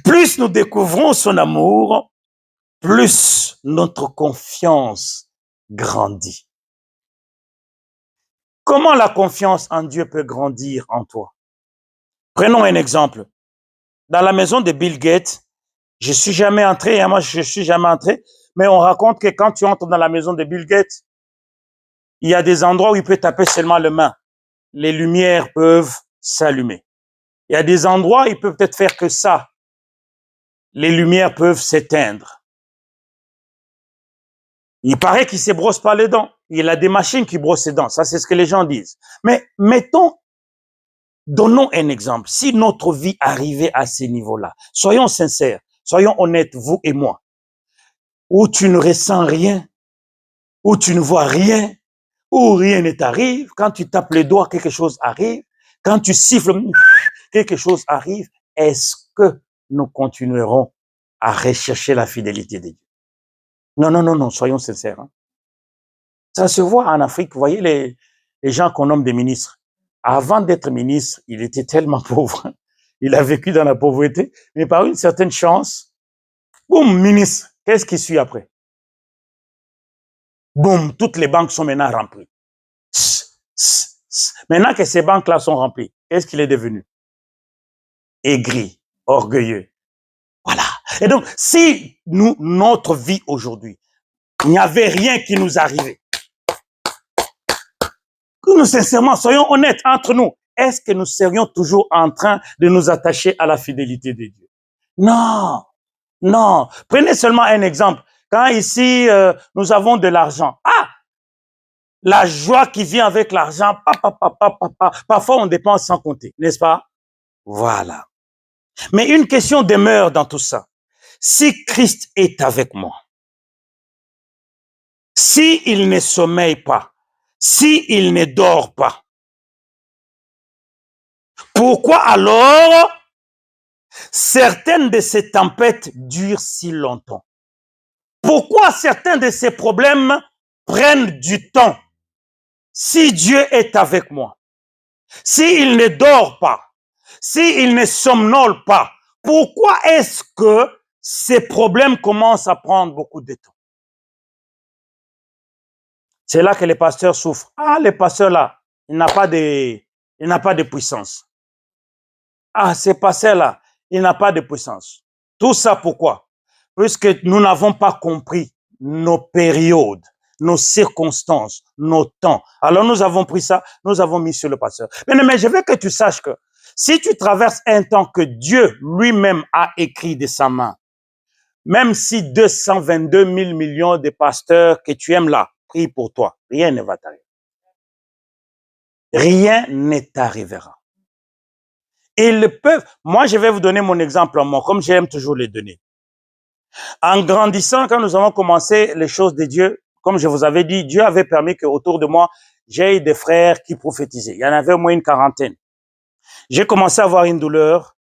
Speaker 1: Plus nous découvrons son amour, plus notre confiance grandit. Comment la confiance en Dieu peut grandir en toi? Prenons un exemple. Dans la maison de Bill Gates, je suis jamais entré, moi je suis jamais entré, mais on raconte que quand tu entres dans la maison de Bill Gates, il y a des endroits où il peut taper seulement les mains. Les lumières peuvent s'allumer. Il y a des endroits où il peut peut-être faire que ça. Les lumières peuvent s'éteindre. Il paraît qu'il se brosse pas les dents. Il a des machines qui brossent les dents. Ça, c'est ce que les gens disent. Mais donnons un exemple. Si notre vie arrivait à ce niveau-là, soyons sincères, soyons honnêtes, vous et moi, où tu ne ressens rien, où tu ne vois rien, où rien ne t'arrive, quand tu tapes les doigts, quelque chose arrive, quand tu siffles, quelque chose arrive, est-ce que nous continuerons à rechercher la fidélité de Dieu? Non, non, non, non, soyons sincères. Hein. Ça se voit en Afrique, vous voyez les gens qu'on nomme des ministres. Avant d'être ministre, il était tellement pauvre. Il a vécu dans la pauvreté, mais par une certaine chance, boum, ministre, qu'est-ce qui suit après? Boum, toutes les banques sont maintenant remplies. Maintenant que ces banques-là sont remplies, qu'est-ce qu'il est devenu? Aigri, orgueilleux. Voilà. Et donc, si notre vie aujourd'hui, il n'y avait rien qui nous arrivait, que nous, sincèrement, soyons honnêtes entre nous, est-ce que nous serions toujours en train de nous attacher à la fidélité de Dieu? Non, non. Prenez seulement un exemple. Quand ici, nous avons de l'argent. Ah, la joie qui vient avec l'argent, parfois on dépense sans compter, n'est-ce pas? Voilà. Mais une question demeure dans tout ça. Si Christ est avec moi, si il ne sommeille pas, si il ne dort pas, pourquoi alors certaines de ces tempêtes durent si longtemps? Pourquoi certains de ces problèmes prennent du temps? Si Dieu est avec moi, s'il ne dort pas, s'il ne somnole pas, pourquoi est-ce que ces problèmes commencent à prendre beaucoup de temps? C'est là que les pasteurs souffrent. Ah, les pasteurs là, il n'a pas de puissance. Ah, ces pasteurs là, il n'a pas de puissance. Tout ça pourquoi? Puisque nous n'avons pas compris nos périodes, nos circonstances, nos temps. Alors nous avons pris ça, nous avons mis sur le pasteur. Mais je veux que tu saches que si tu traverses un temps que Dieu lui-même a écrit de sa main, même si 222 000 millions de pasteurs que tu aimes là prient pour toi, rien ne va t'arriver. Rien ne t'arrivera. Ils peuvent, moi je vais vous donner mon exemple en moi, comme j'aime toujours les donner. En grandissant, quand nous avons commencé les choses de Dieu, comme je vous avais dit, Dieu avait permis qu'autour de moi, j'ai des frères qui prophétisaient. Il y en avait au moins une quarantaine. J'ai commencé à avoir une douleur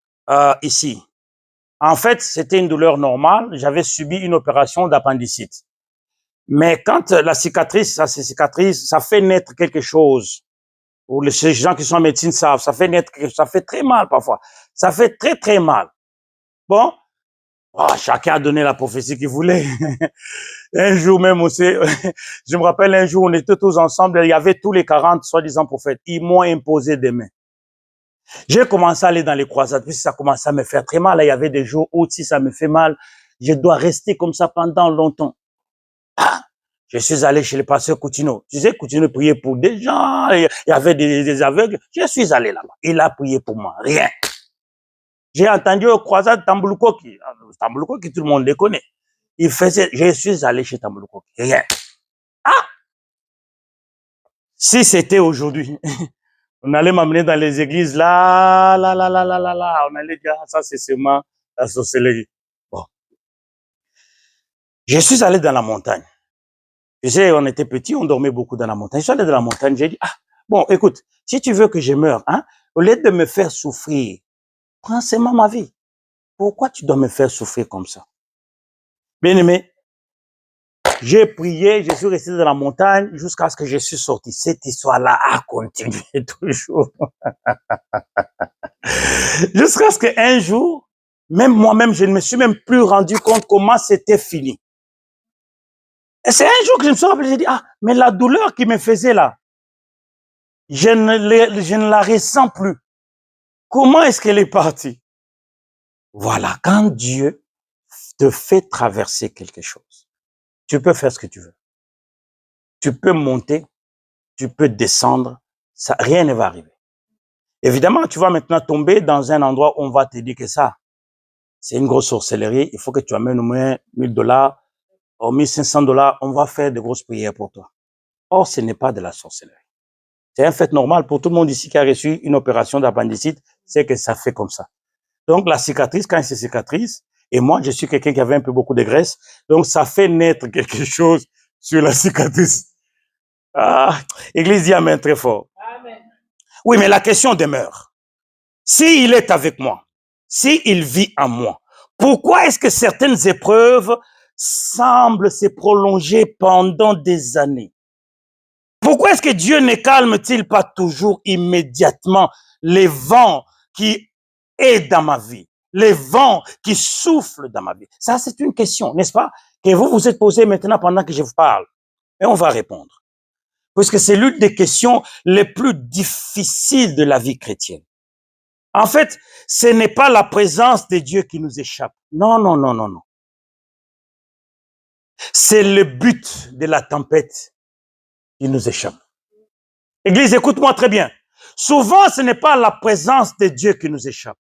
Speaker 1: ici. En fait, c'était une douleur normale. J'avais subi une opération d'appendicite. Mais quand la cicatrice, ça c'est cicatrice, ça fait naître quelque chose. Ou les gens qui sont en médecine savent, ça fait naître, ça fait très mal parfois. Ça fait très très mal. Bon, chacun a donné la prophétie qu'il voulait. Un jour même aussi, je me rappelle un jour, on était tous ensemble, il y avait tous les 40 soi-disant prophètes. Ils m'ont imposé des mains. J'ai commencé à aller dans les croisades, puis ça commençait à me faire très mal. Il y avait des jours où si ça me fait mal, je dois rester comme ça pendant longtemps. Ah, je suis allé chez le pasteur Coutinho. Tu sais, Coutinho priait pour des gens, il y avait des aveugles. Je suis allé là-bas. Il a prié pour moi. Rien. J'ai entendu au croisade Tambulukoki. Tambulukoki, tout le monde les connaît. Il faisait, je suis allé chez Tambulukoki. Rien. Ah! Si c'était aujourd'hui, on allait m'amener dans les églises, là, on allait dire, ah, ça c'est seulement la sorcellerie. Bon. Je suis allé dans la montagne. Tu sais, on était petits, on dormait beaucoup dans la montagne. Je suis allé dans la montagne, j'ai dit, ah, bon, écoute, si tu veux que je meure, hein, au lieu de me faire souffrir, prends seulement ma vie. Pourquoi tu dois me faire souffrir comme ça? Bien aimé, j'ai prié, je suis resté dans la montagne jusqu'à ce que je suis sorti. Cette histoire-là a continué toujours. Jusqu'à ce qu'un jour, même moi-même, je ne me suis même plus rendu compte comment c'était fini. Et c'est un jour que je me suis rappelé, j'ai dit, ah, mais la douleur qui me faisait là, je ne la ressens plus. Comment est-ce qu'elle est partie? Voilà, quand Dieu te fait traverser quelque chose, tu peux faire ce que tu veux. Tu peux monter, tu peux descendre, ça, rien ne va arriver. Évidemment, tu vas maintenant tomber dans un endroit où on va te dire que ça, c'est une grosse sorcellerie, il faut que tu amènes au moins $1000, ou $1500, on va faire de grosses prières pour toi. Or, ce n'est pas de la sorcellerie. C'est un fait normal pour tout le monde ici qui a reçu une opération d'appendicite, c'est que ça fait comme ça. Donc, la cicatrice, quand c'est cicatrice, et moi, je suis quelqu'un qui avait un peu beaucoup de graisse, donc ça fait naître quelque chose sur la cicatrice. Ah, Église dit amen très fort.
Speaker 2: Amen.
Speaker 1: Oui, mais la question demeure. S'il est avec moi, s'il vit en moi, pourquoi est-ce que certaines épreuves semblent se prolonger pendant des années? Pourquoi est-ce que Dieu ne calme-t-il pas toujours immédiatement les vents qui est dans ma vie, les vents qui soufflent dans ma vie? Ça, c'est une question, n'est-ce pas, que vous vous êtes posée maintenant pendant que je vous parle. Et on va répondre. Puisque c'est l'une des questions les plus difficiles de la vie chrétienne. En fait, ce n'est pas la présence de Dieu qui nous échappe. Non, non, non, non, non. C'est le but de la tempête qui nous échappe. Église, écoute-moi très bien. Souvent, ce n'est pas la présence de Dieu qui nous échappe.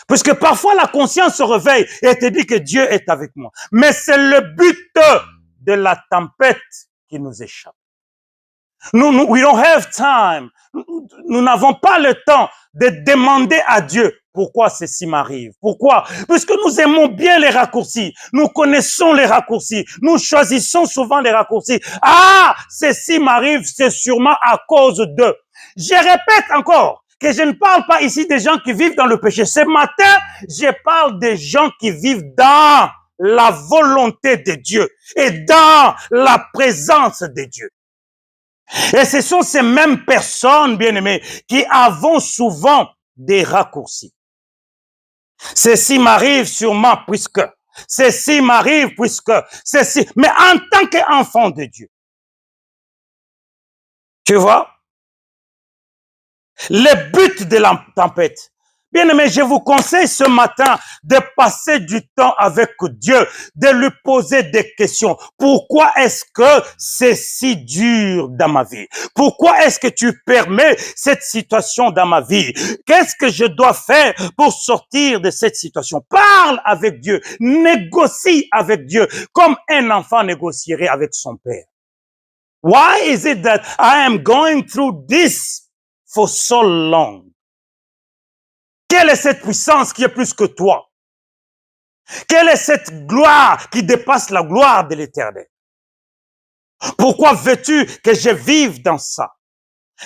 Speaker 1: Puisque parfois la conscience se réveille et te dit que Dieu est avec moi. Mais c'est le but de la tempête qui nous échappe. We don't have time. Nous n'avons pas le temps de demander à Dieu pourquoi ceci m'arrive. Pourquoi? Puisque nous aimons bien les raccourcis. Nous connaissons les raccourcis. Nous choisissons souvent les raccourcis. Ah, ceci m'arrive, c'est sûrement à cause de. Je répète encore que je ne parle pas ici des gens qui vivent dans le péché. Ce matin, je parle des gens qui vivent dans la volonté de Dieu et dans la présence de Dieu. Et ce sont ces mêmes personnes, bien-aimées, qui avons souvent des raccourcis. Ceci m'arrive sûrement puisque, ceci m'arrive puisque, ceci, mais en tant qu'enfant de Dieu. Tu vois? Le but de la tempête. Bien-aimé, je vous conseille ce matin de passer du temps avec Dieu, de lui poser des questions. Pourquoi est-ce que c'est si dur dans ma vie? Pourquoi est-ce que tu permets cette situation dans ma vie? Qu'est-ce que je dois faire pour sortir de cette situation? Parle avec Dieu, négocie avec Dieu, comme un enfant négocierait avec son père. Why is it that I am going through this for so long? Quelle est cette puissance qui est plus que toi? Quelle est cette gloire qui dépasse la gloire de l'Éternel? Pourquoi veux-tu que je vive dans ça?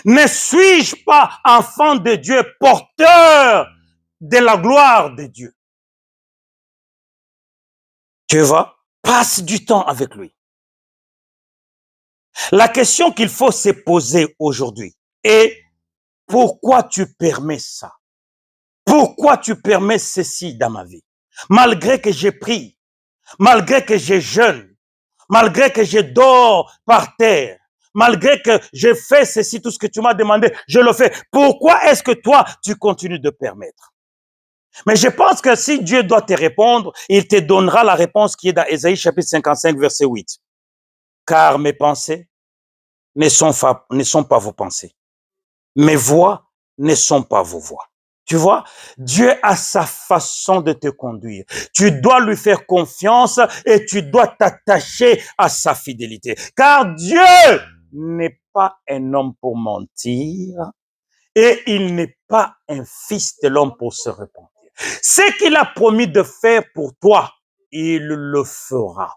Speaker 1: Ne suis-je pas enfant de Dieu, porteur de la gloire de Dieu? Tu vois? Passe du temps avec lui. La question qu'il faut se poser aujourd'hui est pourquoi tu permets ça? Pourquoi tu permets ceci dans ma vie? Malgré que j'ai pris, malgré que je jeûne, malgré que je dors par terre, malgré que je fais ceci, tout ce que tu m'as demandé, je le fais. Pourquoi est-ce que toi, tu continues de permettre? Mais je pense que si Dieu doit te répondre, il te donnera la réponse qui est dans Ésaïe chapitre 55, verset 8. Car mes pensées ne sont pas vos pensées. Mes voix ne sont pas vos voix. Tu vois, Dieu a sa façon de te conduire. Tu dois lui faire confiance et tu dois t'attacher à sa fidélité. Car Dieu n'est pas un homme pour mentir et il n'est pas un fils de l'homme pour se repentir. Ce qu'il a promis de faire pour toi, il le fera.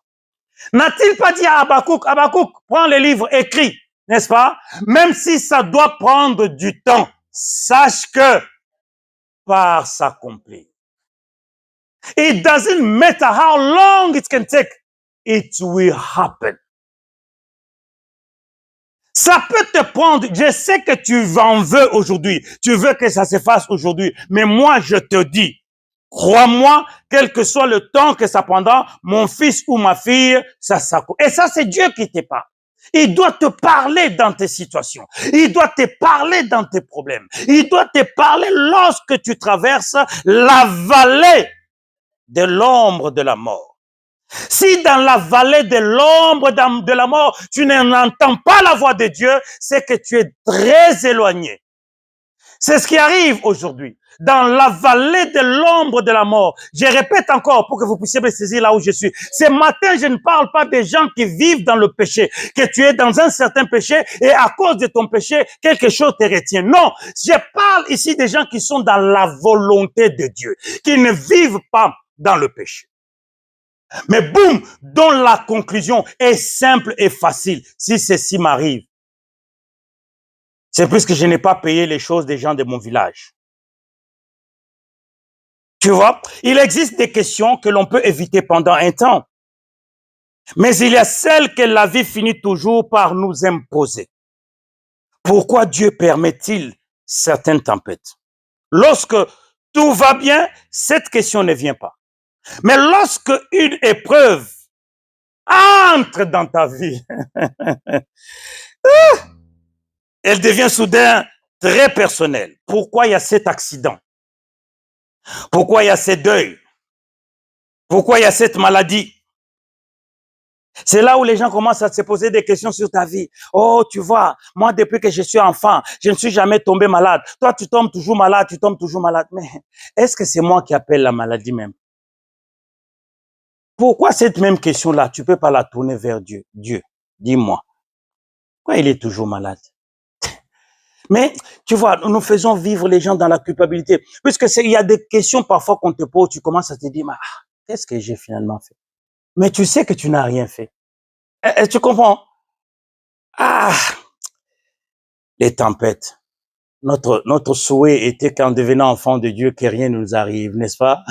Speaker 1: N'a-t-il pas dit à Habakkuk, Habakkuk, prends le livre, écris, n'est-ce pas? Même si ça doit prendre du temps, sache que par s'accomplir. It doesn't matter how long it can take, it will happen. Ça peut te prendre, je sais que tu en veux aujourd'hui, tu veux que ça se fasse aujourd'hui, mais moi je te dis, crois-moi, quel que soit le temps que ça prendra, mon fils ou ma fille, ça s'accomplit. Et ça c'est Dieu qui te parle. Il doit te parler dans tes situations. Il doit te parler dans tes problèmes. Il doit te parler lorsque tu traverses la vallée de l'ombre de la mort. Si dans la vallée de l'ombre de la mort, tu n'entends pas la voix de Dieu, c'est que tu es très éloigné. C'est ce qui arrive aujourd'hui. Dans la vallée de l'ombre de la mort. Je répète encore pour que vous puissiez me saisir là où je suis. Ce matin, je ne parle pas des gens qui vivent dans le péché, que tu es dans un certain péché et à cause de ton péché, quelque chose te retient. Non, je parle ici des gens qui sont dans la volonté de Dieu, qui ne vivent pas dans le péché. Mais boum, dont la conclusion est simple et facile. Si ceci m'arrive, c'est puisque je n'ai pas payé les choses des gens de mon village. Tu vois, il existe des questions que l'on peut éviter pendant un temps. Mais il y a celles que la vie finit toujours par nous imposer. Pourquoi Dieu permet-il certaines tempêtes? Lorsque tout va bien, cette question ne vient pas. Mais lorsque une épreuve entre dans ta vie, elle devient soudain très personnelle. Pourquoi il y a cet accident? Pourquoi il y a ce deuil? Pourquoi il y a cette maladie? C'est là où les gens commencent à se poser des questions sur ta vie. Oh, tu vois, moi, depuis que je suis enfant, je ne suis jamais tombé malade. Toi, tu tombes toujours malade, tu tombes toujours malade. Mais est-ce que c'est moi qui appelle la maladie même? Pourquoi cette même question-là, tu peux pas la tourner vers Dieu? Dieu, dis-moi, pourquoi il est toujours malade? Mais, tu vois, nous faisons vivre les gens dans la culpabilité. Puisque il y a des questions parfois qu'on te pose, tu commences à te dire, qu'est-ce que j'ai finalement fait? Mais tu sais que tu n'as rien fait. Tu comprends? Ah, les tempêtes. Notre souhait était qu'en devenant enfant de Dieu, que rien ne nous arrive, n'est-ce pas?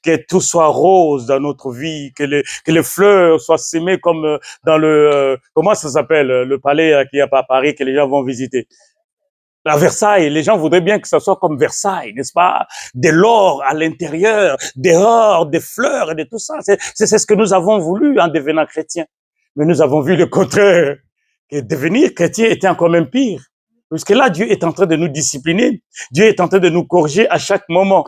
Speaker 1: Que tout soit rose dans notre vie, que les fleurs soient semées comme dans comment ça s'appelle, le palais qui est à Paris, que les gens vont visiter. À Versailles, les gens voudraient bien que ça soit comme Versailles, n'est-ce pas? De l'or à l'intérieur, dehors, des fleurs et de tout ça. C'est ce que nous avons voulu en devenant chrétiens. Mais nous avons vu le contraire, que devenir chrétien était encore même pire. Parce que là, Dieu est en train de nous discipliner. Dieu est en train de nous corriger à chaque moment.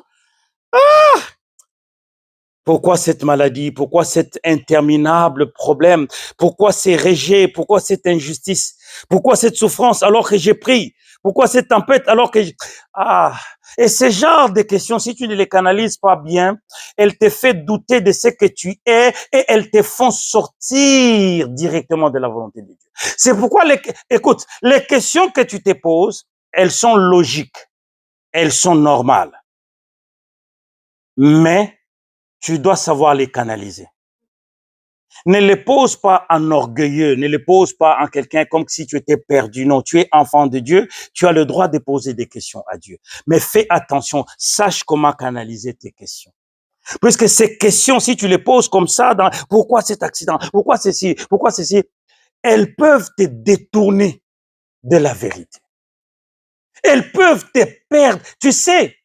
Speaker 1: Pourquoi cette maladie? Pourquoi cet interminable problème? Pourquoi ces rejets? Pourquoi cette injustice? Pourquoi cette souffrance alors que j'ai pris? Pourquoi cette tempête alors que et ce genre de questions, si tu ne les canalises pas bien, elles te font douter de ce que tu es et elles te font sortir directement de la volonté de Dieu. C'est pourquoi, écoute, les questions que tu te poses, elles sont logiques, elles sont normales. Mais tu dois savoir les canaliser. Ne les pose pas en orgueilleux, ne les pose pas en quelqu'un comme si tu étais perdu. Non, tu es enfant de Dieu, tu as le droit de poser des questions à Dieu. Mais fais attention, sache comment canaliser tes questions. Puisque ces questions, si tu les poses comme ça, pourquoi cet accident, pourquoi ceci, elles peuvent te détourner de la vérité. Elles peuvent te perdre. Tu sais,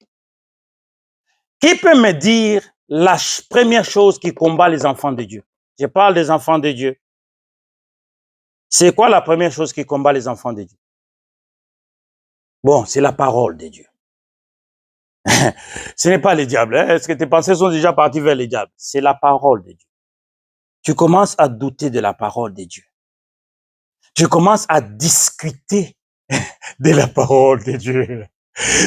Speaker 1: qui peut me dire la première chose qui combat les enfants de Dieu? Je parle des enfants de Dieu. C'est quoi la première chose qui combat les enfants de Dieu? Bon, c'est la parole de Dieu. Ce n'est pas le diable. Hein? Est-ce que tes pensées sont déjà parties vers le diable? C'est la parole de Dieu. Tu commences à douter de la parole de Dieu. Tu commences à discuter de la parole de Dieu.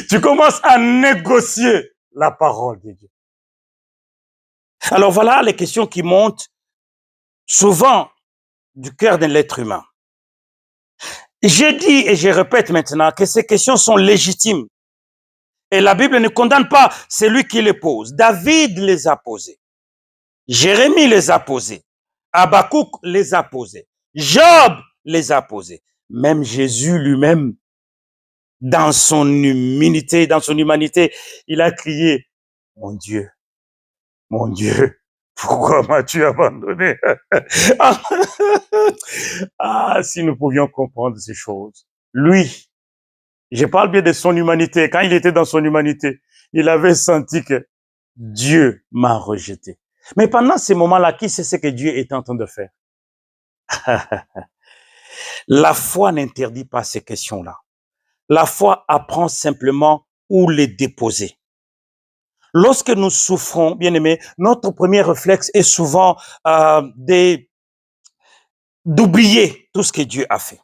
Speaker 1: Tu commences à négocier la parole de Dieu. Alors voilà les questions qui montent souvent du cœur de l'être humain. J'ai dit et je répète maintenant que ces questions sont légitimes. Et la Bible ne condamne pas celui qui les pose. David les a posées. Jérémie les a posées. Habakkuk les a posées. Job les a posées. Même Jésus lui-même, dans son humanité, il a crié, mon Dieu, pourquoi m'as-tu abandonné? Ah, si nous pouvions comprendre ces choses. Lui, je parle bien de son humanité. Quand il était dans son humanité, il avait senti que Dieu m'a rejeté. Mais pendant ces moments-là, qui sait ce que Dieu est en train de faire? La foi n'interdit pas ces questions-là. La foi apprend simplement où les déposer. Lorsque nous souffrons, bien aimés, notre premier réflexe est souvent d'oublier tout ce que Dieu a fait.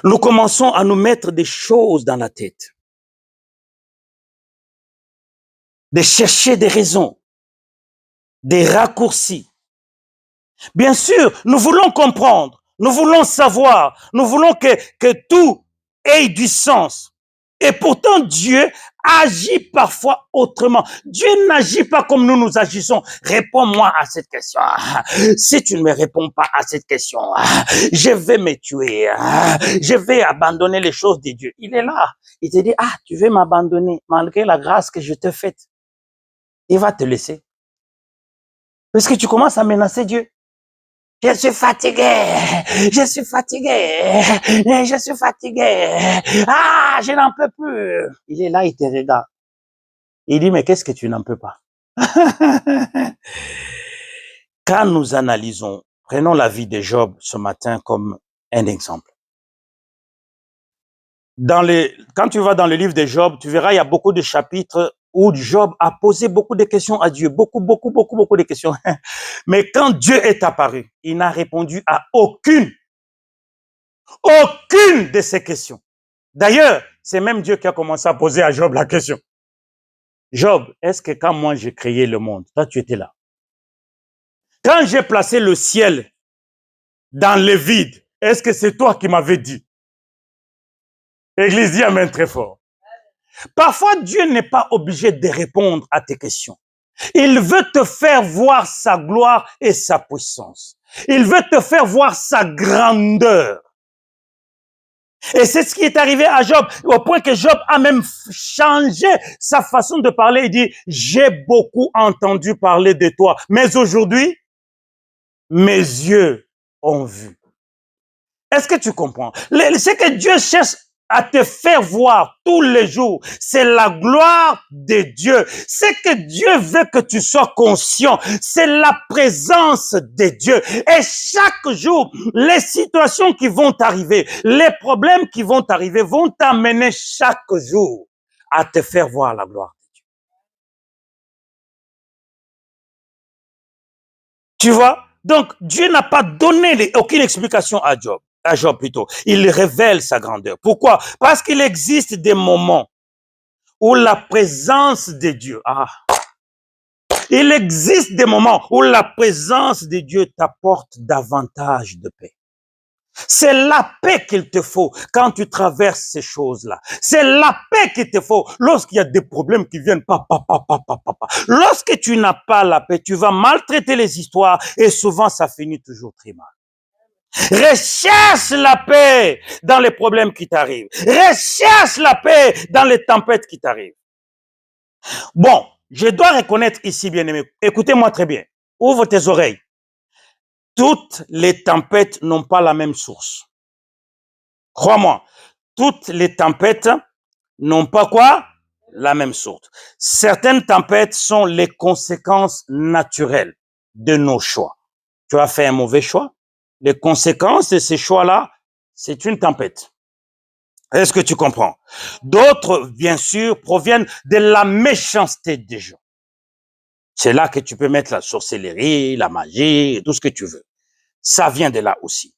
Speaker 1: Nous commençons à nous mettre des choses dans la tête, de chercher des raisons, des raccourcis. Bien sûr, nous voulons comprendre, nous voulons savoir, nous voulons que tout ait du sens. Et pourtant, Dieu agit parfois autrement. Dieu n'agit pas comme nous agissons. Réponds-moi à cette question. Si tu ne me réponds pas à cette question, je vais me tuer. Je vais abandonner les choses de Dieu. Il est là. Il te dit, tu veux m'abandonner malgré la grâce que je t'ai faite. Il va te laisser. Parce que tu commences à menacer Dieu. Je suis fatigué, je suis fatigué, je suis fatigué. Je n'en peux plus. Il est là, il te regarde. Il dit, mais qu'est-ce que tu n'en peux pas? Quand nous analysons, prenons la vie de Job ce matin comme un exemple. Quand tu vas dans le livre de Job, tu verras, il y a beaucoup de chapitres où Job a posé beaucoup de questions à Dieu. Beaucoup de questions. Mais quand Dieu est apparu, il n'a répondu à aucune de ces questions. D'ailleurs, c'est même Dieu qui a commencé à poser à Job la question. Job, est-ce que quand moi j'ai créé le monde, toi tu étais là? Quand j'ai placé le ciel dans le vide, est-ce que c'est toi qui m'avais dit? Église, dit amen très fort. Parfois, Dieu n'est pas obligé de répondre à tes questions. Il veut te faire voir sa gloire et sa puissance. Il veut te faire voir sa grandeur. Et c'est ce qui est arrivé à Job, au point que Job a même changé sa façon de parler. Il dit, j'ai beaucoup entendu parler de toi, mais aujourd'hui, mes yeux ont vu. Est-ce que tu comprends? Ce que Dieu cherche à te faire voir tous les jours, c'est la gloire de Dieu. Ce que Dieu veut que tu sois conscient, c'est la présence de Dieu. Et chaque jour, les situations qui vont t'arriver, les problèmes qui vont t'arriver, vont t'amener chaque jour à te faire voir la gloire de Dieu. Tu vois? Donc, Dieu n'a pas donné aucune explication à Job. Plutôt. Il révèle sa grandeur. Pourquoi? Parce qu'il existe des moments où la présence de Dieu, il existe des moments où la présence de Dieu t'apporte davantage de paix. C'est la paix qu'il te faut quand tu traverses ces choses-là. C'est la paix qu'il te faut lorsqu'il y a des problèmes qui viennent. Lorsque tu n'as pas la paix, tu vas maltraiter les histoires et souvent ça finit toujours très mal. Recherche la paix dans les problèmes qui t'arrivent. Recherche la paix dans les tempêtes qui t'arrivent. Bon, je dois reconnaître ici, bien-aimé, écoutez-moi très bien. Ouvre tes oreilles. Toutes les tempêtes n'ont pas la même source. Crois-moi, toutes les tempêtes n'ont pas quoi? La même source. Certaines tempêtes sont les conséquences naturelles de nos choix. Tu as fait un mauvais choix. Les conséquences de ces choix-là, c'est une tempête. Est-ce que tu comprends? D'autres, bien sûr, proviennent de la méchanceté des gens. C'est là que tu peux mettre la sorcellerie, la magie, tout ce que tu veux. Ça vient de là aussi.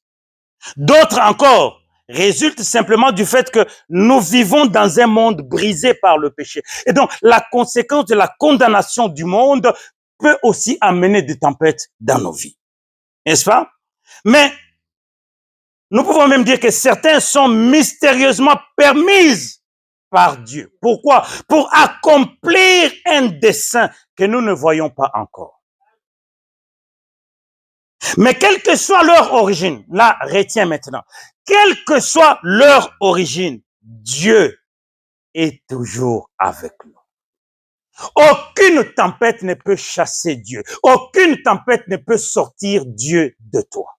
Speaker 1: D'autres encore résulte simplement du fait que nous vivons dans un monde brisé par le péché. Et donc, la conséquence de la condamnation du monde peut aussi amener des tempêtes dans nos vies. N'est-ce pas? Mais nous pouvons même dire que certains sont mystérieusement permises par Dieu. Pourquoi? Pour accomplir un dessein que nous ne voyons pas encore. Mais quelle que soit leur origine, là, retiens maintenant, quelle que soit leur origine, Dieu est toujours avec nous. Aucune tempête ne peut chasser Dieu. Aucune tempête ne peut sortir Dieu de toi.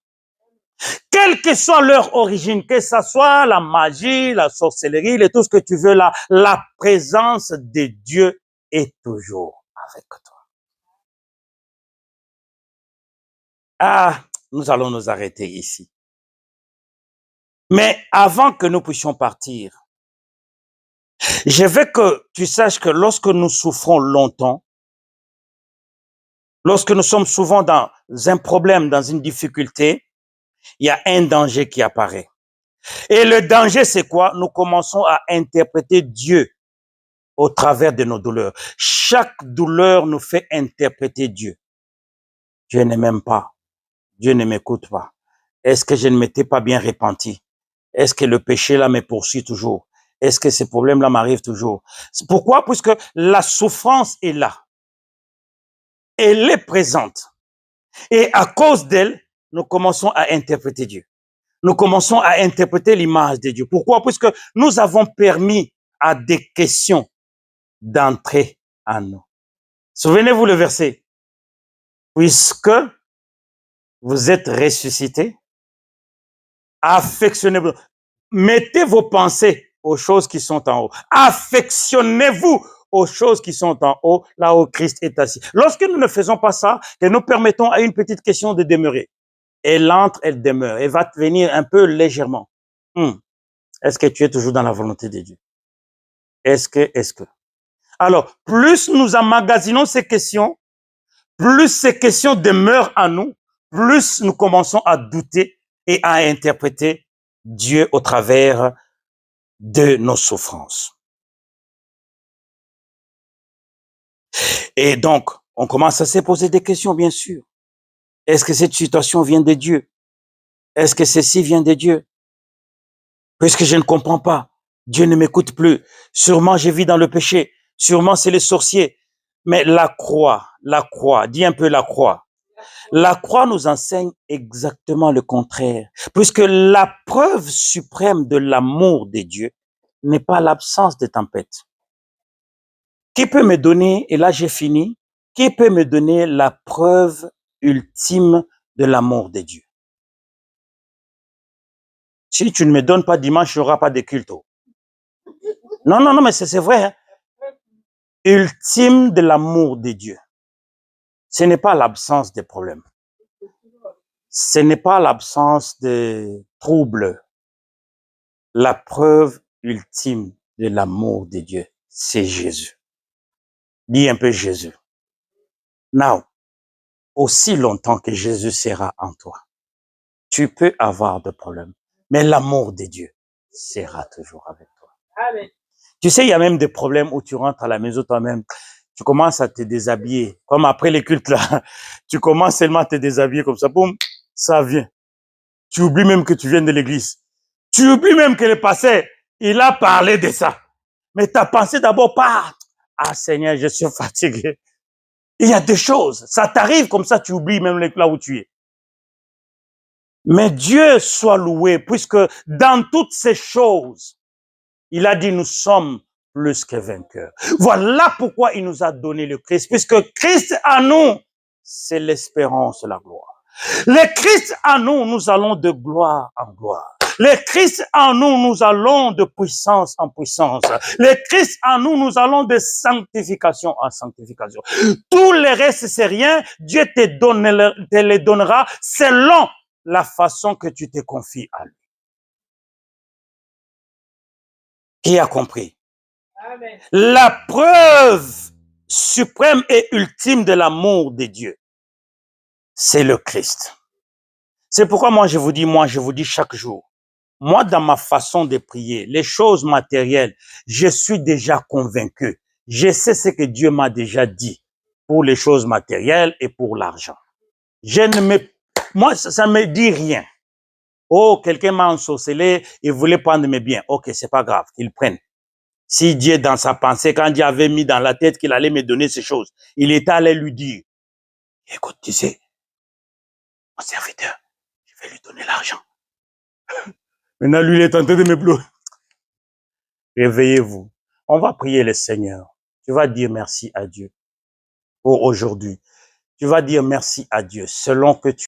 Speaker 1: Quelle que soit leur origine, que ce soit la magie, la sorcellerie, tout ce que tu veux là, la présence de Dieu est toujours avec toi. Ah, nous allons nous arrêter ici. Mais avant que nous puissions partir, je veux que tu saches que lorsque nous souffrons longtemps, lorsque nous sommes souvent dans un problème, dans une difficulté, il y a un danger qui apparaît. Et le danger, c'est quoi? Nous commençons à interpréter Dieu au travers de nos douleurs. Chaque douleur nous fait interpréter Dieu. Dieu ne m'aime pas. Dieu ne m'écoute pas. Est-ce que je ne m'étais pas bien repenti? Est-ce que le péché là me poursuit toujours? Est-ce que ces problèmes-là m'arrivent toujours? Pourquoi? Puisque la souffrance est là. Elle est présente. Et à cause d'elle, nous commençons à interpréter Dieu. Nous commençons à interpréter l'image de Dieu. Pourquoi? Puisque nous avons permis à des questions d'entrer en nous. Souvenez-vous le verset. Puisque vous êtes ressuscités, affectionnez-vous. Mettez vos pensées aux choses qui sont en haut. Affectionnez-vous aux choses qui sont en haut, là où Christ est assis. Lorsque nous ne faisons pas ça, que nous permettons à une petite question de demeurer, elle entre, elle demeure, elle va venir un peu légèrement. Est-ce que tu es toujours dans la volonté de Dieu? Est-ce que? Alors, plus nous emmagasinons ces questions, plus ces questions demeurent en nous, plus nous commençons à douter et à interpréter Dieu au travers de nos souffrances. Et donc, on commence à se poser des questions, bien sûr. Est-ce que cette situation vient de Dieu? Est-ce que ceci vient de Dieu? Puisque je ne comprends pas. Dieu ne m'écoute plus. Sûrement, je vis dans le péché. Sûrement, c'est les sorciers. Mais la croix, dis un peu la croix. La croix nous enseigne exactement le contraire. Puisque la preuve suprême de l'amour de Dieu n'est pas l'absence de tempête. Qui peut me donner, et là j'ai fini, qui peut me donner la preuve ultime de l'amour de Dieu? Si tu ne me donnes pas dimanche, il n'y aura pas de culte. Non, mais c'est vrai. Hein? Ultime de l'amour de Dieu. Ce n'est pas l'absence de problèmes. Ce n'est pas l'absence de troubles. La preuve ultime de l'amour de Dieu, c'est Jésus. Dis un peu Jésus. Now, aussi longtemps que Jésus sera en toi, tu peux avoir de problèmes, mais l'amour de Dieu sera toujours avec toi. Amen. Tu sais, il y a même des problèmes où tu rentres à la maison toi-même, tu commences à te déshabiller, comme après les cultes là, tu commences seulement à te déshabiller comme ça, boum, ça vient. Tu oublies même que tu viens de l'église. Tu oublies même que le pasteur, il a parlé de ça. Mais tu as pensé d'abord pas, ah Seigneur, je suis fatigué. Il y a des choses, ça t'arrive comme ça, tu oublies même là où tu es. Mais Dieu soit loué, puisque dans toutes ces choses, il a dit, nous sommes plus que vainqueurs. Voilà pourquoi il nous a donné le Christ, puisque Christ en nous, c'est l'espérance, la gloire. Le Christ en nous, nous allons de gloire en gloire. Le Christ en nous, nous allons de puissance en puissance. Le Christ en nous, nous allons de sanctification en sanctification. Tout le reste, c'est rien. Dieu te les donnera selon la façon que tu te confies à lui. Qui a compris? Amen. La preuve suprême et ultime de l'amour de Dieu, c'est le Christ. C'est pourquoi moi je vous dis chaque jour, Moi, dans ma façon de prier, les choses matérielles, je suis déjà convaincu. Je sais ce que Dieu m'a déjà dit pour les choses matérielles et pour l'argent. Moi, ça me dit rien. Oh, quelqu'un m'a ensorcelé, il voulait prendre mes biens. Ok, c'est pas grave, qu'il prenne. Si Dieu, dans sa pensée, quand Dieu avait mis dans la tête qu'il allait me donner ces choses, il était allé lui dire, écoute, tu sais, mon serviteur, je vais lui donner l'argent. Maintenant, lui, il est tenté de me pleurer. Réveillez-vous. On va prier le Seigneur. Tu vas dire merci à Dieu pour aujourd'hui. Tu vas dire merci à Dieu selon que tu